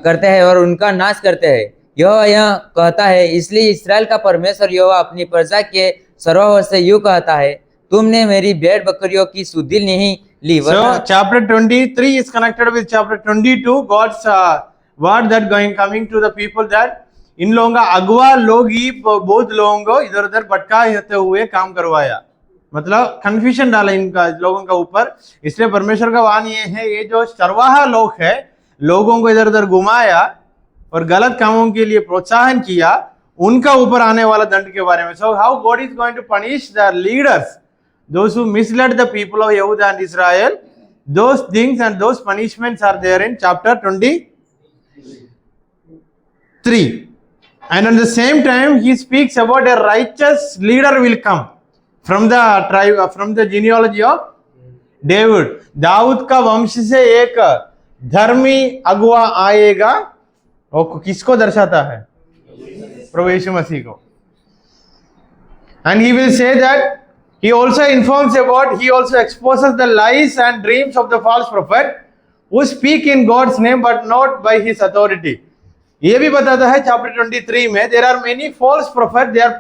करते हैं और उनका नाश करते हैं। यह कहता है, इसलिए इस्राएल का परमेश्वर यहोवा अपनी प्रजा के सरवाहों से यूं कहता है, तुमने मेरी भेड़ बकरियों की सुधि नहीं ली। So chapter 23 is connected with chapter 22, God's word that coming to the people that इन लोगों का अगवा लोग ही बहुत लोगों को इधर उधर भटकाते हुए काम करवाया, मतलब कंफ्यूजन डाला इनका लोगों का ऊपर। इसलिए परमेश्वर का वाण ये है, ये जो चरवाहा लोग है लोगों को इधर उधर घुमाया और गलत कामों के लिए प्रोत्साहन किया, उनका ऊपर आने वाला दंड के बारे में। So how God is going to punish the leaders, those who mislead the people of यहूदा एंड इस्राएल। Those things and those punishments are there in chapter 23। And at the same time he speaks about a righteous leader will come from the tribe, from the genealogy of David। दाऊद का वंश से एक धर्मी अगुआ आएगा। वो किसको दर्शाता है? प्रभु यीशु मसीह को। And he will say that he also informs about, he also exposes the lies and dreams of the false prophet who speak in God's name but not by his authority. ये भी बताता है chapter 23 में, there are many false prophets, they are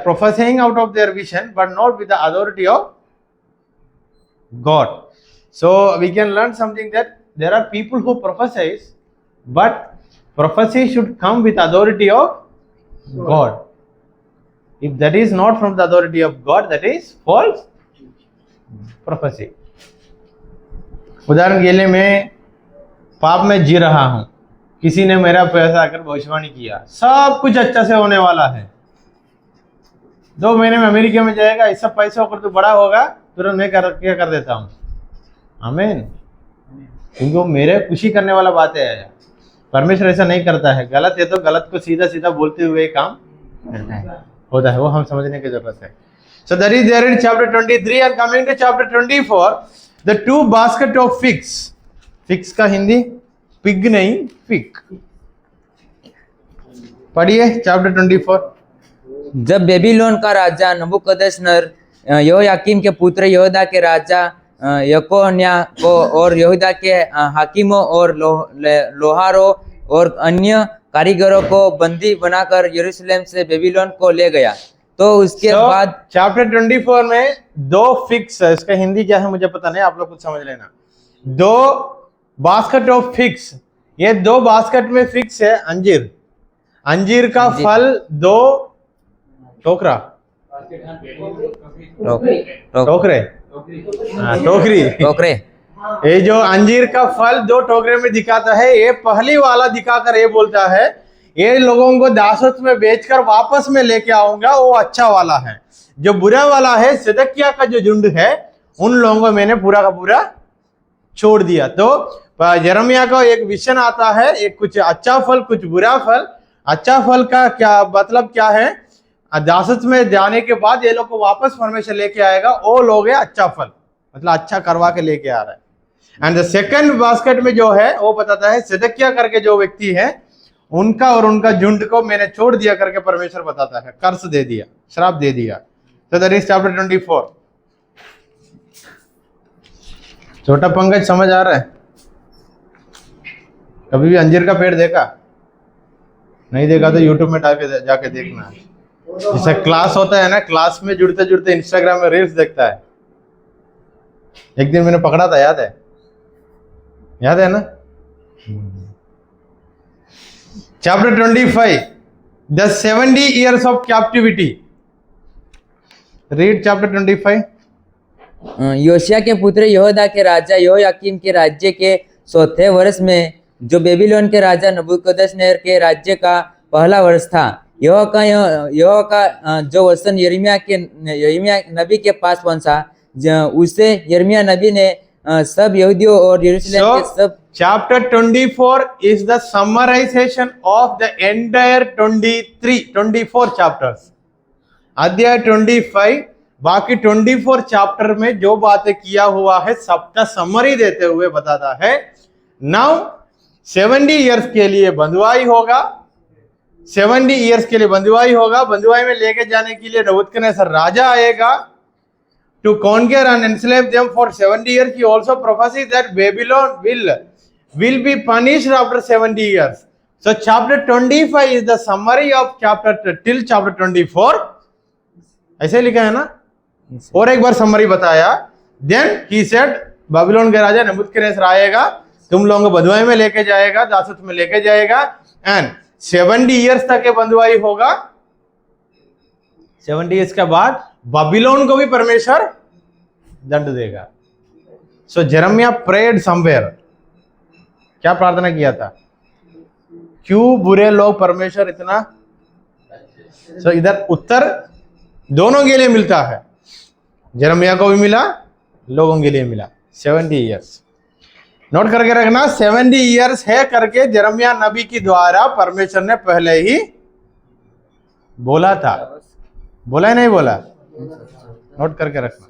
prophesying out of their vision but not with the authority of God. So we can learn something, that there are people who prophesy, but prophecy should come with authority of God. If that is not from the authority of God, that is false prophecy. उदाहरण के लिए, मैं पाप में जी रहा हूं, किसी ने मेरा पैसा आकर भविष्यवाणी किया, सब कुछ अच्छा से होने वाला है, 2 महीने में अमेरिका में जाएगा, इस सब पैसे होकर तो बड़ा होगा, तुरंत मैं क्या कर देता हूं, आमीन, क्योंकि वो मेरे खुशी करने वाला बात है। परमेश्वर ऐसा नहीं करता है, गलत है तो गलत को सीधा सीधा बोलते हुए काम होता है, वो हम समझने की जरूरत है। So that is there in chapter 23 and coming to chapter 24, the 2 basket of figs. Figs का हिंदी पिग नहीं, फिग। पढ़िए chapter 24। जब बेबीलोन का राजा नबूकदनेस्सर यहोयाकीम के पुत्र यहूदा के राजा यकोन्याह को और यहूदा के हाकिमों और लोहारों और अन्य कारीगरों को बंदी बनाकर यरूशलेम से बेबीलोन को ले गया, तो उसके बाद चैप्टर 24 में 2 फिग्स है, इसका हिंदी क्या है मुझे पता नहीं, आप लोग कुछ समझ लेना। 2 बास्केट ऑफ फिग्स, ये 2 बास्केट में फिग्स है, अंजीर का फल 2 टोकरा, टोकरे, ये जो अंजीर का फल 2 टोकरे में दिखाता है, ये पहली वाला दिखाकर ये बोलता है, ये लोगों को दासत्व में बेचकर वापस में लेके आऊंगा, वो अच्छा वाला है। जो बुरा वाला है, सिदकिय्याह का जो झुंड है, उन लोगों को मैंने पूरा का पूरा छोड़ दिया। तो यिर्मयाह का एक विजन आता है, एक कुछ अच्छा फल कुछ बुरा फल। अच्छा फल का क्या मतलब क्या है, दासत्व में जाने के बाद ये लोग को वापस परमेश्वर लेके आएगा, वो लोग है अच्छा फल, मतलब अच्छा करवा के लेके आ रहा है। एंड द सेकंड बास्केट में जो है वो बताता है सिदकिय्याह करके जो व्यक्ति है, उनका और उनका झुंड को मैंने छोड़ दिया करके परमेश्वर बताता है, कर्ज दे दिया, श्राप दे दिया। तो दैट इज चैप्टर 24। छोटा पंकज समझ आ रहा है? कभी भी अंजीर का पेड़ देखा? नहीं देखा तो यूट्यूब में जाके देखना। जैसे क्लास होता है ना, क्लास में जुड़ते जुड़ते इंस्टाग्राम में रील्स देखता है। एक दिन मैंने पकड़ा था, याद है ना? Chapter 25, the 70 years of captivity. Read chapter 25। योशिया के पुत्र यहूदा के राजा यहोयाकीम के राज्य के 4थे वर्ष में, जो बेबीलोन के राजा नबूकदनेस्सर के राज्य का पहला वर्ष था, यहोवा का जो वचन यिर्मयाह नबी के पास पहुंचा, उसे यिर्मयाह नबी ने सब यहूदियों और यरूशलेम के सब। Chapter 24 is the summarization of the entire 24 chapters. अध्याय 25 बाकी 24 चैप्टर में जो बातें किया हुआ है सबका समरी देते हुए बताता है। नाउ 70 इयर्स के लिए बंधुआई होगा, 70 इयर्स के लिए बंधुआई होगा। बंधुआई में लेके जाने के लिए नबूकदनेस्सर राजा आएगा to conquer and enslave them for 70 years. He also prophesies that Babylon will be punished after 70 years. So chapter 25 is the summary of chapter till chapter 24. ऐसे लिखा है ना? और एक बार समरी बताया। Then he said, बाबिलोन के राजा नबूकदनेस्सर आएगा, तुम लोगों को बंधुआई में लेके जाएगा, दासत्व में लेके जाएगा, एंड 70 इयर्स तक ये बंधुआई होगा। 70 इयर्स के बाद बाबिलोन को भी परमेश्वर दंड देगा। सो यिर्मयाह प्रेड समवेयर, क्या प्रार्थना किया था? क्यों बुरे लोग परमेश्वर इतना। सो इधर उत्तर दोनों के लिए मिलता है, यिर्मयाह को भी मिला, लोगों के लिए मिला। 70 इयर्स नोट करके रखना, 70 इयर्स है करके यिर्मयाह नबी की द्वारा परमेश्वर ने पहले ही बोला था। बोला है नहीं बोला? नोट करके रखना,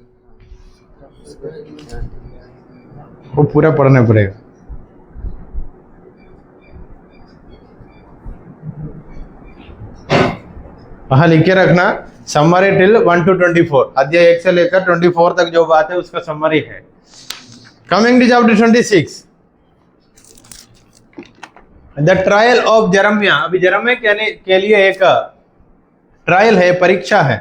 वो पूरा पढ़ना पड़ेगा। वहां लिख के रखना समरी टिल 1 to 24, अध्याय 1 से लेकर 24 तक जो बात है उसका समरी है। Coming to chapter 26, the trial of Jeremiah. अभी जरम्या के लिए एक ट्रायल है, परीक्षा है।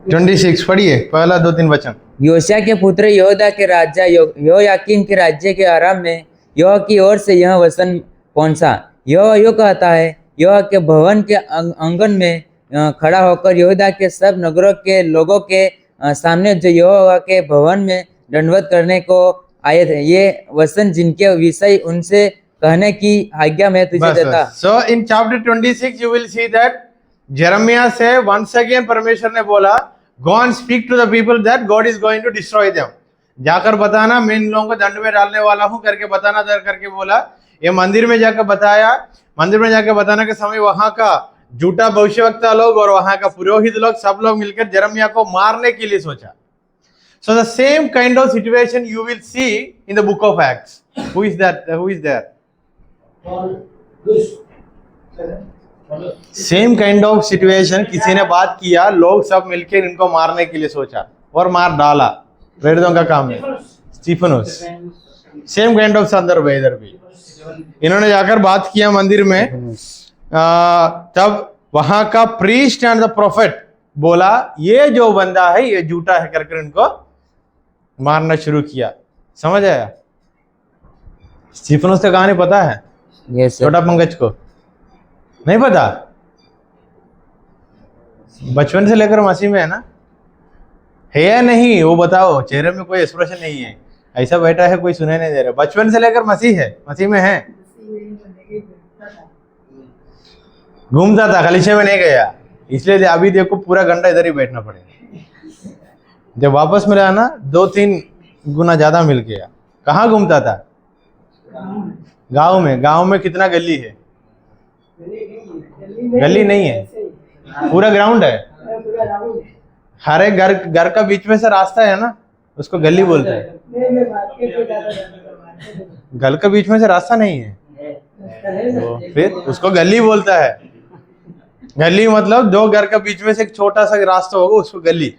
26 पढ़िए, पहला 2-3 वचन। योशिया के पुत्र यहोदा के राजा योयाकीम के राज्य के आरंभ में यहोवा की ओर से यह वचन पहुंचा। यहोवा यो कहता है, यहोवा के भवन के आंगन में खड़ा होकर यहूदा के सब नगरों के लोगों के सामने जो यहोवा के भवन में दंडवत करने को आए थे, ये वचन जिनके विषय उनसे कहने की आज्ञा मैं तुझे देता। So in chapter 26 you will see that Jeremiah से वंस अगेन परमेश्वर ने बोला, go and speak to the people that God is going to destroy them. जाकर बताना मैं इन लोगों को दंड में डालने वाला हूं करके बताना करके बोला। ये मंदिर में जाकर बताया, मंदिर में जाकर बताने के समय वहां का झूठा भविष्यवक्ता लोग और वहां का पुरोहित लोग सब लोग मिलकर जेरेमिया को मारने के लिए सोचा। So the same kind of situation you will see in the book of Acts. Who is that? Who is there? Same kind of situation, किसी ने बात किया, लोग सब मिलकर इनको मारने के लिए सोचा और मार डाला। प्रेरितों का काम है, स्टीफनुस। सेम काइंड ऑफ संदर्भ है इधर भी। इन्होंने जाकर बात किया मंदिर में, तब वहां का प्रीस्ट एंड द प्रोफेट बोला ये जो बंदा है ये झूठा है करके इनको मारना शुरू किया। समझ आया? स्टीफनुस का कहानी पता है? yes, छोटा पंकज को नहीं पता? बचपन से लेकर मसीह में है ना? है या नहीं वो बताओ, चेहरे में कोई एक्सप्रेशन नहीं है, ऐसा बैठा है कोई सुनाई नहीं दे रहा। बचपन से लेकर मसीह है, मसीह में है, घूमता था, खलीचे में नहीं गया, इसलिए अभी देखो पूरा घंटा इधर ही बैठना पड़ेगा। जब वापस मिला ना 2-3 गुना ज्यादा मिल गया। कहाँ घूमता था? गांव में। गांव में कितना गली है? गली नहीं है, पूरा ग्राउंड है। हर एक घर का बीच में से रास्ता है ना, उसको गली बोलते हैं। घर का बीच में से रास्ता नहीं है तो फिर उसको गली बोलता है। गली मतलब 2 घर का बीच में से एक छोटा सा रास्ता होगा, उसको गली।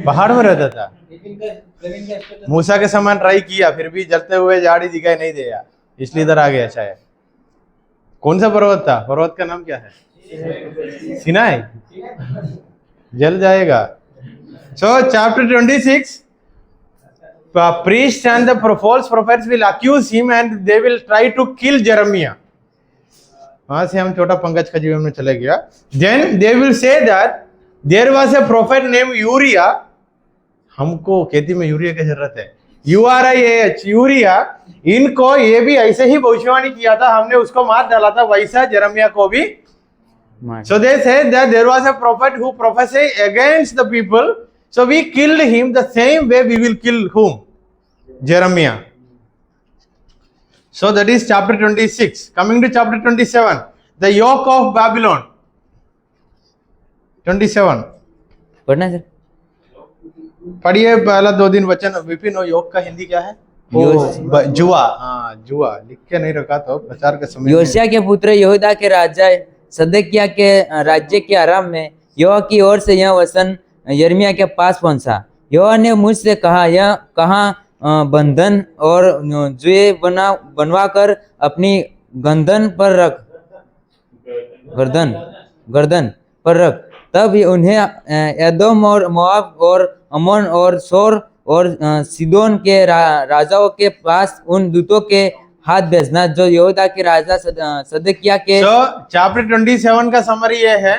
पहाड़ में रहता था। मूसा के समान ट्राई किया, फिर भी जलते हुए झाड़ी दिखाई नहीं दिया, इसलिए इधर आ गया शायद। कौन सा पर्वत था? पर्वत का नाम क्या है? सिनाई। जल जाएगा। सो chapter 26, priest and the false prophets will accuse him and they will try to kill Jeremiah. वहां से हम छोटा पंकज का जीवन में चले गया। Then they will say that there was a prophet named Uriah. हमको खेती में यूरिया की जरूरत है। URIAH, urea. इनको ये भी ऐसे ही भविष्यवाणी किया था, हमने उसको मार डाला था, वैसा जेरेमिया को भी। So they said that there was a prophet who prophesied against the people, so we killed him the same way we will kill whom? Jeremiah. So that is chapter 26. Coming to chapter 27, the yoke of Babylon. 27 पढ़ना sir. पढ़िए पहला 2 वचन। विपिन, योग का हिंदी क्या है? जुआ। हाँ, जुआ लिख के नहीं रखा तो प्रचार के समय। योशिया के पुत्र यहूदा के राजा सदकिया के राज्य के आरंभ में यहोवा की ओर से यह वचन यिर्मयाह के पास पहुंचा। यहोवा ने मुझसे कहा, यह कहाँ बंधन और जुए बनवा कर अपनी गर्दन पर रख। तब उन्हें एदोम और मोआब और अमोन और सोर और सीदोन के राजाओं के पास उन दूतों के हाथ भेजना जो यहूदा के राजा सदकिया के। चैप्टर 27 का समरी ये है,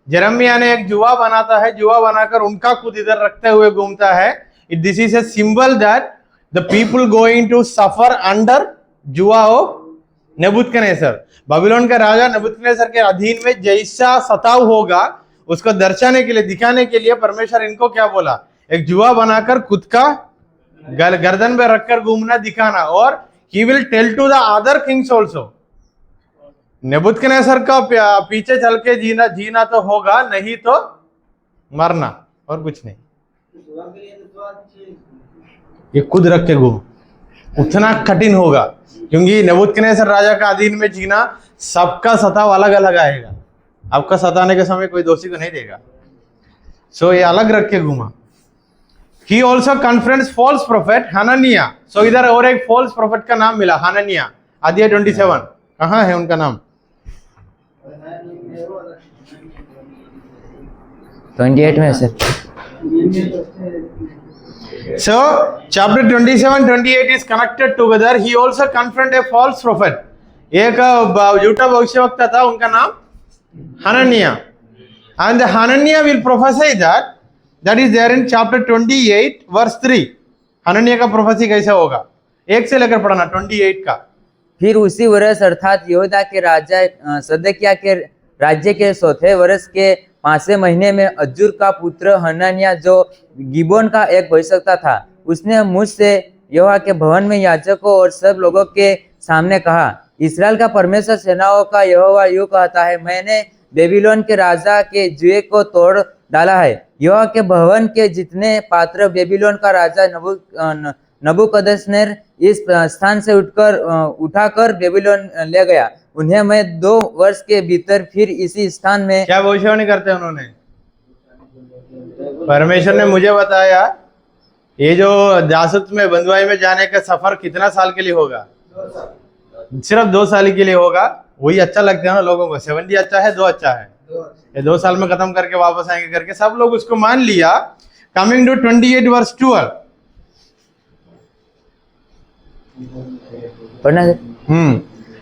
जेरेमिया ने एक जुआ बनाता है, जुआ बनाकर उनका खुद इधर रखते हुए घूमता है। This is a symbol that the people going to suffer under जुआ ऑफ नेबुकदनेस्सर। बाबिलोन का राजा नेबुकदनेस्सर के अधीन में जैसा सताव होगा उसको दर्शाने के लिए, दिखाने के लिए परमेश्वर इनको क्या बोला? एक जुआ बनाकर खुद का गर्दन पे रखकर घूमना, दिखाना। और he will tell to the other kings also. Nebuchadnezzar का पीछे चल के जीना तो होगा, नहीं तो मरना, और कुछ नहीं। ये खुद रख के घूम, उतना कठिन होगा, क्योंकि नेबूकदनेस्सर राजा का अधीन में जीना सबका सताव अलग अलग आएगा। आपका सताने के समय कोई दोषी को नहीं देगा, सो ये अलग रख के घुमा। He also confronts false prophet हनन्याह। सो इधर और एक false prophet का नाम मिला, हनन्याह। अध्याय 27 कहाँ है उनका नाम? 28 में sir. So chapter 27-28 is connected together. He also confronted a false prophet. एक झूठा भविष्यवक्ता था, उनका नाम हनन्याह। And Hananiah will prophesy that is there in chapter 28 verse 3. हनन्याह का प्रोफेसी कैसे होगा? 1 से लेकर पढ़ना 28 का। फिर उसी वर्ष अर्थात यहूदा के राजा सदकिय्याह के राज्य के 4थे वर्ष के 5वें महीने में अज्जूर का पुत्र हनन्याह, जो गिबोन का एक भविष्यवक्ता था, उसने मुझसे यहोवा के भवन में याजकों और सब लोगों के सामने कहा, इस्राएल का परमेश्वर सेनाओं का यहोवा यूं कहता है, मैंने बेबीलोन के राजा के जुए को तोड़ डाला है। यहोवा के भवन के जितने पात्र बेबीलोन का राजा नबूकदनेस्सर इस स्थान से उठाकर बेबीलोन ले गया, उन्हें मैं 2 वर्ष के भीतर फिर इसी स्थान में। क्या भविष्यवाणी करते हैं उन्होंने? परमेश्वर ने मुझे बताया ये जो जासूस में बंधुआई में जाने का सफर कितना साल के लिए होगा? सिर्फ 2 साल के लिए होगा। वही अच्छा लगता है ना लोगों को, 70 अच्छा है, 2 अच्छा है, ये 2 साल में खत्म करके वापस आएंगे करके सब लोग उसको मान लिया। कमिंग टू 28 वर्स 12 पढ़ना सर।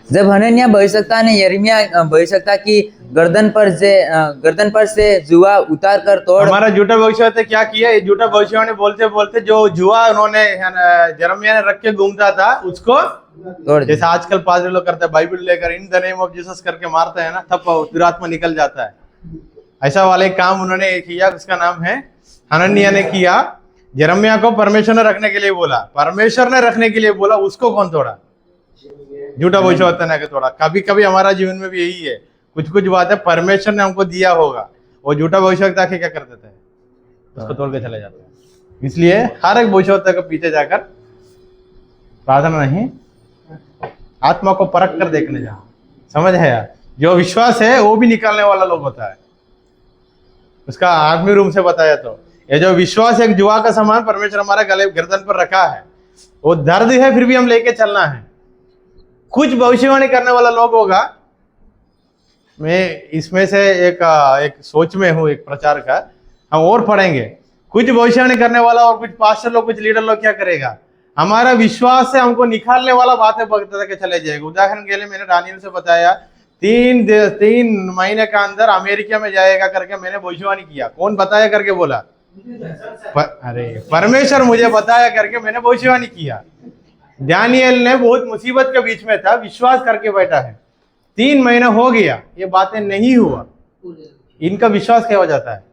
जब हनन्याह भविष्यवक्ता ने यिर्मयाह भविष्यवक्ता की गर्दन पर से जुआ उतार कर तोड़। हमारा झूठा भविष्यवक्ता क्या किया? ये झूठा भविष्यवाणी बोलते बोलते जो जुआ उन्होंने यिर्मयाह ने रख के घूमता था उसको तोड़, जैसे आजकल पादरी लोग करते हैं, बाइबल लेकर in the name of Jesus करके मारते हैं ना, तब दुरात्मा निकल जाता है। ऐसा वाले काम उन्होंने किया, उसका नाम है हनन्याह ने किया। यिर्मयाह को परमेश्वर ने रखने के लिए बोला, परमेश्वर ने रखने के लिए बोला, उसको कौन तोड़ा? झूठा भविष्यवक्ता ने तोड़ा। कभी कभी हमारा जीवन में भी यही है, कुछ कुछ बातें परमेश्वर ने हमको दिया होगा, वो झूठा भविष्यवक्ता के क्या कर देते हैं, उसको तोड़ के चले जाते हैं। इसलिए हर एक भविष्यवक्ता के पीछे जाकर प्रार्थना नहीं, आत्मा को परख कर देखने जाओ। समझ है यार? जो विश्वास है वो भी निकालने वाला लोग होता है, उसका आत्मीय रूप से बताया तो ये जो विश्वास एक जुआ का समान परमेश्वर हमारे गले गर्दन पर रखा है, वो दर्द है फिर भी हम लेके चलना है। कुछ भविष्यवाणी करने वाला लोग होगा, मैं इसमें से एक सोच में हूँ, एक प्रचार का, हम और पढ़ेंगे। कुछ भविष्यवाणी करने वाला और कुछ पास्टर लोग, कुछ लीडर लोग क्या करेगा, हमारा विश्वास से हमको निकालने वाला बातें बता के चले जाएगा। उदाहरण के लिए मैंने दानियेल से बताया 3 महीने का अंदर अमेरिका में जाएगा करके मैंने भविष्यवाणी किया। कौन बताया करके बोला? अरे परमेश्वर मुझे बताया करके मैंने भविष्यवाणी किया। दानियेल ने बहुत मुसीबत के बीच में था, विश्वास करके बैठा है, 3 महीना हो गया, ये बातें नहीं हुआ। इनका विश्वास क्या हो जाता है?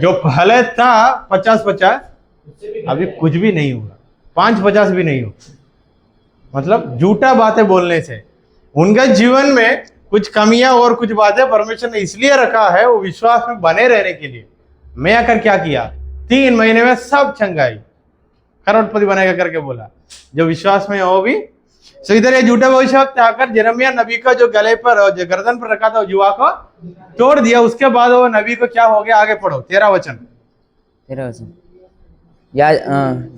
जो पहले था 50-50 अभी कुछ भी नहीं हुआ, 5-50 भी नहीं हुआ। मतलब झूठा बातें बोलने से उनका जीवन में कुछ कमियां और कुछ बातें परमेश्वर ने इसलिए रखा है, वो विश्वास में बने रहने के लिए। मैं आकर क्या किया, 3 महीने में सब छंगाई, करोड़पति बनेगा करके बोला। जो विश्वास में हो भी। सो इधर ये झूठा भविष्यवक्ता आकर यिर्मयाह नबी का जो गले पर जो गर्दन पर रखा था जुआ को तोड़ दिया। उसके बाद वो नबी को क्या हो गया, आगे पढ़ो 13 वचन। या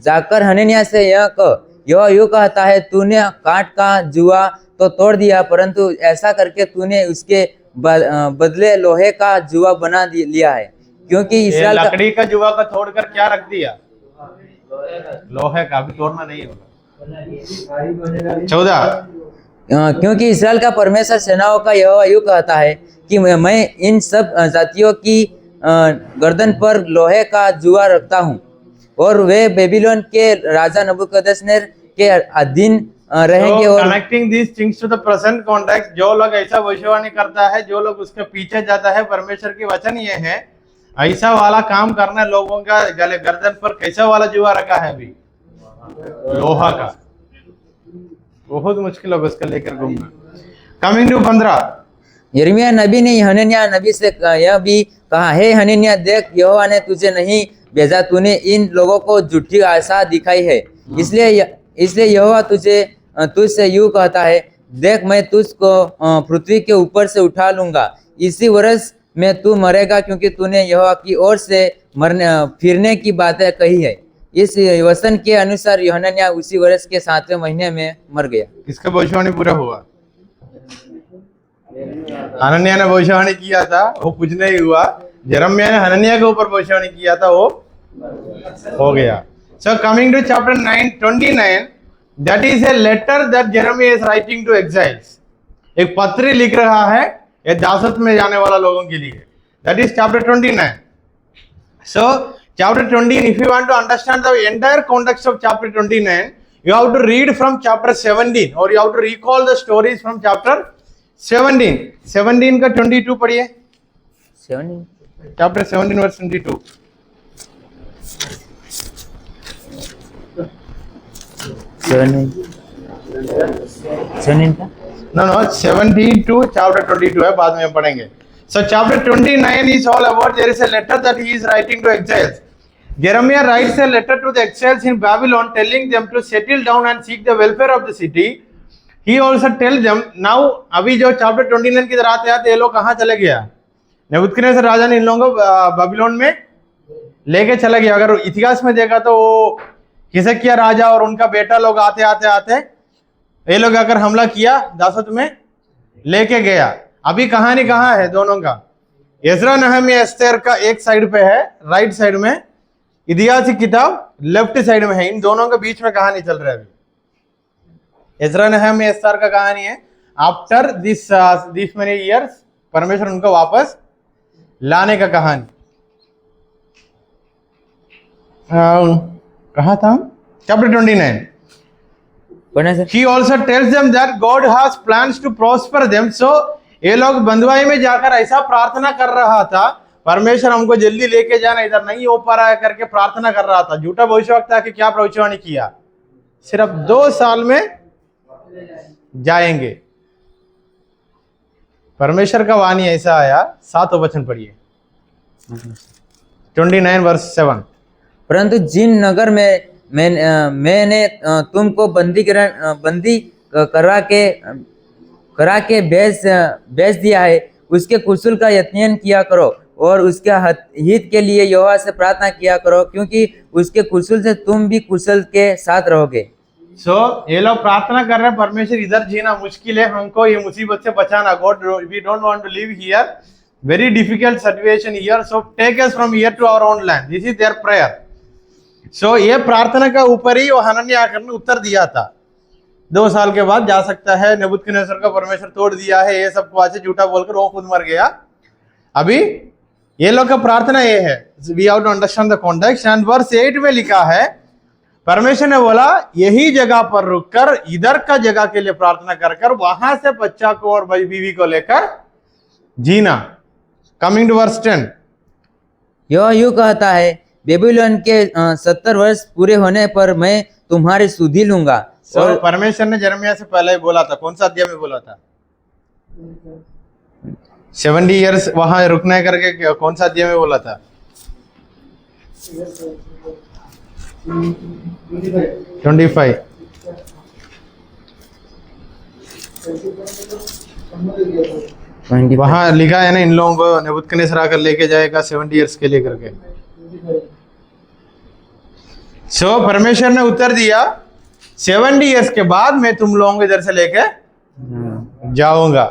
जाकर हनन्याह से यह कह, यह यूं कहता है, तूने काट का जुआ तो तोड़ दिया, परंतु ऐसा करके तूने उसके बदले लोहे का जुआ बना लिया है, क्योंकि इस्राएल लकड़ी का जुआ का तोड़कर क्या रख दिया? लोहे का। भी तोड़ना नहीं होगा। 14 क्योंकि इस्राएल का परमेश्वर सेनाओं का यहोवा यूं कहता है कि मैं इन सब जातियों की गर्दन पर लोहे का जुआ रखता हूँ, और वे बेबीलोन के राजा नबूकदनेस्सर के अधीन रहेंगे। और connecting this things to the present context, जो लोग ऐसा भविष्यवाणी करता है, जो लोग उसके पीछे जाता है, परमेश्वर की वचन ये है, ऐसा वाला काम करना लोगों का गले गर्दन पर कैसा वाला जुआ रखा है अभी? लोहा का। बहुत मुश्किल होगा उसका लेकर घूमना। कमिंग टू 15 यिर्मयाह नबी ने हनन्याह नबी से यह भी कहा, हे हनन्याह, देख यहोवा ने तुझे नहीं भेजा, तूने इन लोगों को झूठी आशा दिखाई है, इसलिए यहोवा तुझसे यूं कहता है, देख मैं तुझको पृथ्वी के ऊपर से उठा लूंगा। इसी वर्ष में तू मरेगा, क्योंकि तूने यहोवा की ओर से फिरने की बातें कही है। इस वचन के अनुसार यूहन्ना उसी वर्ष के 7वें महीने में मर गया। किसका भविष्यवाणी पूरा हुआ? हनन्याह ने भविष्यवाणी किया था, वो कुछ नहीं हुआ। यिर्मयाह ने हनन्याह के ऊपर भविष्यवाणी किया था, वो हो गया। So coming to chapter 29, that is a letter that Jeremiah is writing to exiles. एक पत्री लिख रहा है ये दासत्व में जाने वाला लोगों के लिए। That is chapter 29. So chapter 20, if you want to understand the entire context of chapter 29, you have to read from chapter 17 or you have to recall the stories from chapter 17. 17 का 22 पढ़िए। 17 Chapter 17 verse 22. No, 72 chapter 22 है, बाद में पढ़ेंगे। So chapter 29 is all about, there is a letter that he is writing to exiles. Jeremiah writes a letter to the exiles in Babylon, telling them to settle down and seek the welfare of the city. He also tells them, now अभी जो chapter 29 की तरह आते ये लोग कहाँ चले गया? नेबुकदनेस्सर राजा ने इन लोगों को बाबिलोन में लेके चला गया। अगर इतिहास में देखा तो वो हिजकिय्याह राजा और उनका बेटा लोग आते ये लोग अगर हमला किया, दासत्व में लेके गया। अभी कहानी कहाँ है दोनों का? एजरा नहम्याह एस्तेर का एक साइड पे है, राइट साइड में, इतिहास की किताब लेफ्ट साइड में है। इन दोनों के बीच में कहानी चल रहा है अभी। एजरा नहम्याह एस्तेर का कहानी है, आफ्टर दिस मेनी इयर्स परमेश्वर उनको वापस लाने का कहानी। कहा था chapter 29। He also tells them that God has plans to prosper them. So ये लोग बंधुआई में जाकर ऐसा प्रार्थना कर रहा था, परमेश्वर हमको जल्दी लेके जाना, इधर नहीं हो पा रहा है करके प्रार्थना कर रहा था। झूठा भविष्यवक्ता कि क्या भविष्यवाणी किया? सिर्फ 2 साल में जाएंगे। परमेश्वर का वाणी ऐसा आया। 7 वचन पढ़िए, 29 वर्स 7। परंतु जिन नगर में मैंने तुमको बंदी करा के बेच दिया है, उसके कुशल का यत्न किया करो और उसके हित के लिए यहोवा से प्रार्थना किया करो, क्योंकि उसके कुशल से तुम भी कुशल के साथ रहोगे। ये लोग प्रार्थना कर रहे हैं, परमेश्वर इधर जीना मुश्किल है, हमको ये मुसीबत से बचाना। God, we don't want to live here, very difficult situation here, so take us from here to our own land. This is their prayer. So ये प्रार्थना का ऊपर ही वो हनन्याह आकर ने उत्तर दिया था, 2 साल के बाद जा सकता है। नेबुकदनेस्सर का परमेश्वर तोड़ दिया है, ये सब बातें झूठा बोलकर वो खुद मर गया। अभी ये लोग का प्रार्थना ये है। We have to understand the context. And verse 8 में लिखा है, परमेश्वर ने बोला यही जगह पर रुककर इधर का जगह के लिए प्रार्थना कर वहां से बच्चा को और बीवी को लेकर जीना। कमिंग टू वर्स 10, यह यूं कहता है, बेबीलोन के 70 वर्ष पूरे होने पर मैं तुम्हारी सुधि लूंगा। और परमेश्वर ने यिर्मयाह से पहले ही बोला था। कौन सा अध्याय में बोला था? 70 इयर्स वहां रुकने करके कौन सा अध्याय में बोला था? 25। वहां लिखा है ना, इन लोगों को नेबुकदनेस्सर आकर लेके जाएगा 70 इयर्स के लिए करके। सो परमेश्वर ने उत्तर दिया, 70 इयर्स के बाद मैं तुम लोगों को इधर से लेके जाऊंगा।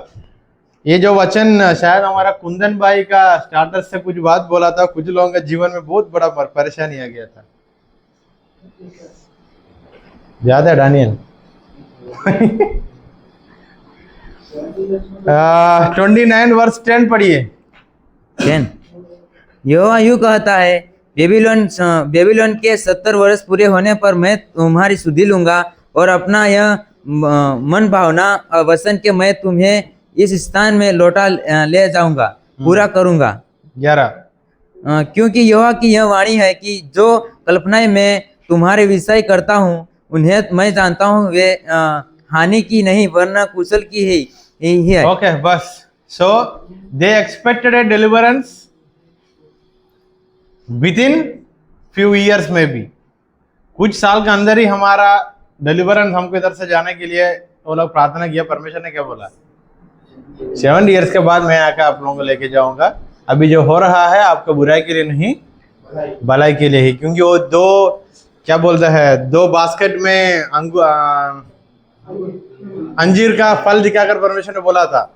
ये जो वचन शायद हमारा कुंदन भाई का स्टार्टर से कुछ बात बोला था, कुछ लोगों के जीवन में बहुत बड़ा परेशानी आ गया था। याद है डानियल? 29 वर्स 10 पढ़िए। 10, यहोवा यूं कहता है, बेबीलोन के 70 वर्ष पूरे होने पर मैं तुम्हारी सुधि लूंगा और अपना यह मन भावना वचन के मैं तुम्हें इस स्थान में लौटा ले जाऊंगा, पूरा करूंगा। 11, क्योंकि यहोवा की यह वाणी है कि जो कल्पनाएं मैं तुम्हारे विषय करता हूँ उन्हें मैं जानता हूँ, वे हानि की नहीं वरना कुशल की ही है। ओके, बस। So they expected a deliverance within few years maybe, कुछ साल के अंदर ही हमारा डिलीवरेंस हमको इधर से जाने के लिए वो लोग प्रार्थना किया, परमेश्वर ने क्या बोला 7 इयर्स के बाद मैं आकर आप लोगों को लेके जाऊंगा। अभी जो हो रहा है आपको बुराई के लिए नहीं भलाई के लिए ही, क्योंकि वो दो क्या बोलता है, 2 बास्केट में अंजीर का फल दिखाकर परमेश्वर ने बोला था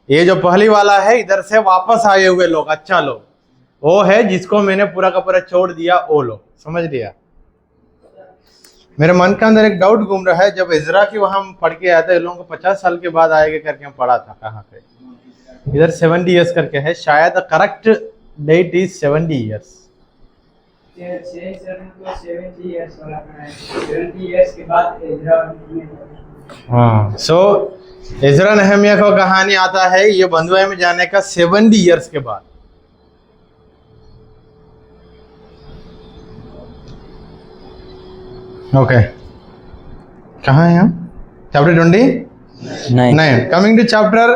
ये जो पहली वाला है इधर से वापस आए हुए लोग, अच्छा लोग, वो है जिसको मैंने पूरा का पूरा छोड़ दिया, वो लोग, समझ लिया। मेरे मन के अंदर एक डाउट घूम रहा है, जब इजरा की वहां हम पढ़ के आए थे, इन लोगों को 50 साल के बाद आएगा करके हम पढ़ा था, कहाँ पे इधर 70 इयर्स करके है, शायद correct date is 70 years. 70 years वाला है, 70 years के बाद इज़रा। हाँ, सो इजरा नहमिया को कहानी आता है ये बंधुआई में जाने का 70 इयर्स के बाद। ओके, कहाँ हैं हम? Chapter 29। Coming to chapter,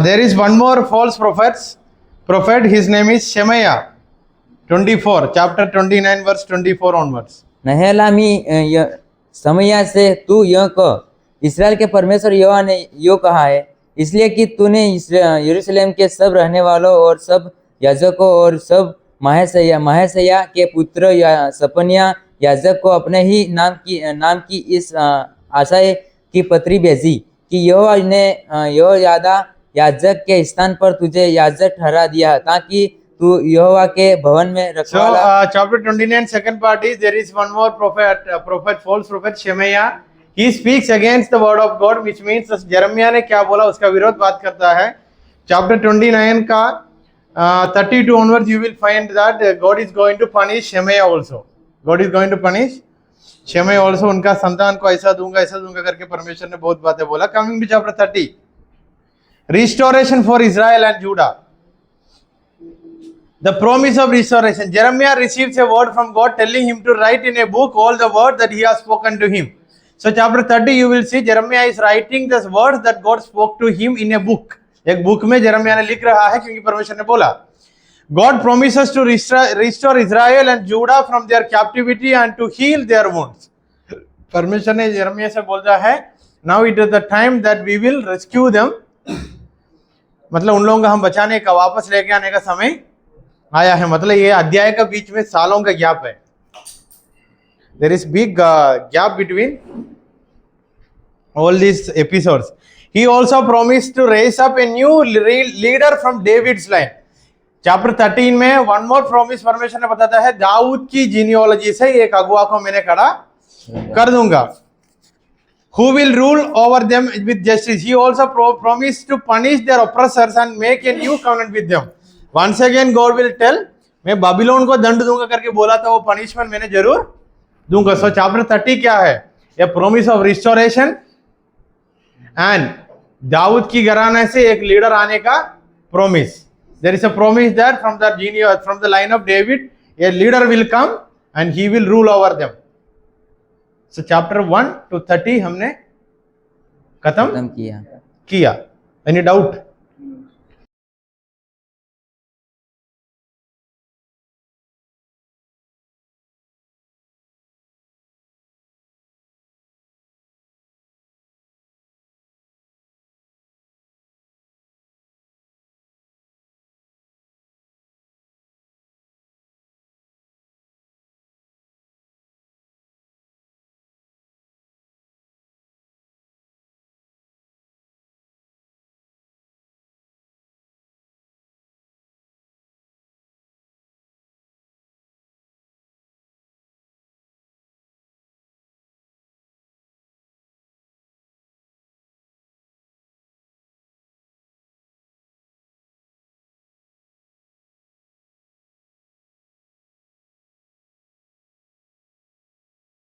there is one more false prophet. His name is Shemaiah. 24, chapter 29, verse 24 onwards. नहेलामी समया से तू यह कह, इसराइल के परमेश्वर यहोवा ने यो कहा है, इसलिए कि तूने यरूशलेम के सब रहने वालों और सब याजकों और सब महसैया के पुत्र या सपनिया याजक को अपने ही नाम की इस आशय की पत्री भेजी कि यहोवा ने यहोयादा याजक के स्थान पर तुझे याजक ठहरा दिया ताकि तू यहोवा के भवन में रखवाला। chapter 29 second part is there is one more false prophet Shemaiah. He speaks against the word of God, which means jeremiah ने क्या बोला उसका विरोध बात करता है। chapter 29 का 32 onwards you will find that God is going to punish Shemaiah also. God is going to punish Shemaiah also. उनका संतान को ऐसा दूंगा करके परमेश्वर ने बहुत बातें बोला। Coming to chapter 30, restoration for Israel and Judah. The promise of restoration. Jeremiah receives a word from God telling him to write in a book all the words that he has spoken to him. So chapter 30 you will see Jeremiah is writing the words that God spoke to him in a book. एक book में Jeremiah ने लिख रहा है क्योंकि परमेश्वर ने बोला God promises to restore Israel and Judah from their captivity and to heal their wounds. परमेश्वर ने जेरेमिया से बोलता है now it is the time that we will rescue them. मतलब उन लोगों को हम बचाने का, वापस लेके आने का समय आया है। मतलब ये अध्याय का बीच में सालों का गैप है। There is big gap between all these episodes. He also promised to raise up a new leader from David's line. Chapter 13 में वन मोर प्रॉमिस परमेश्वर ने बताता है दाऊद की जीनियोलॉजी से एक अगुआ को मैंने खड़ा कर दूंगा। Who will rule over them with justice. He also promised to punish their oppressors and make a new covenant with them. Once again God will tell, मैं बाबिलोन को दंड दूंगा करके बोला था, वो पनिशमेंट मैंने जरूर दूंगा। सो चैप्टर 30 क्या है? A promise of restoration and दाऊद की घराने से एक लीडर आने का promise. There is a promise that from the line of David, a leader will come and he will rule over them. So chapter 1 to 30 हमने खत्म किया। Any doubt?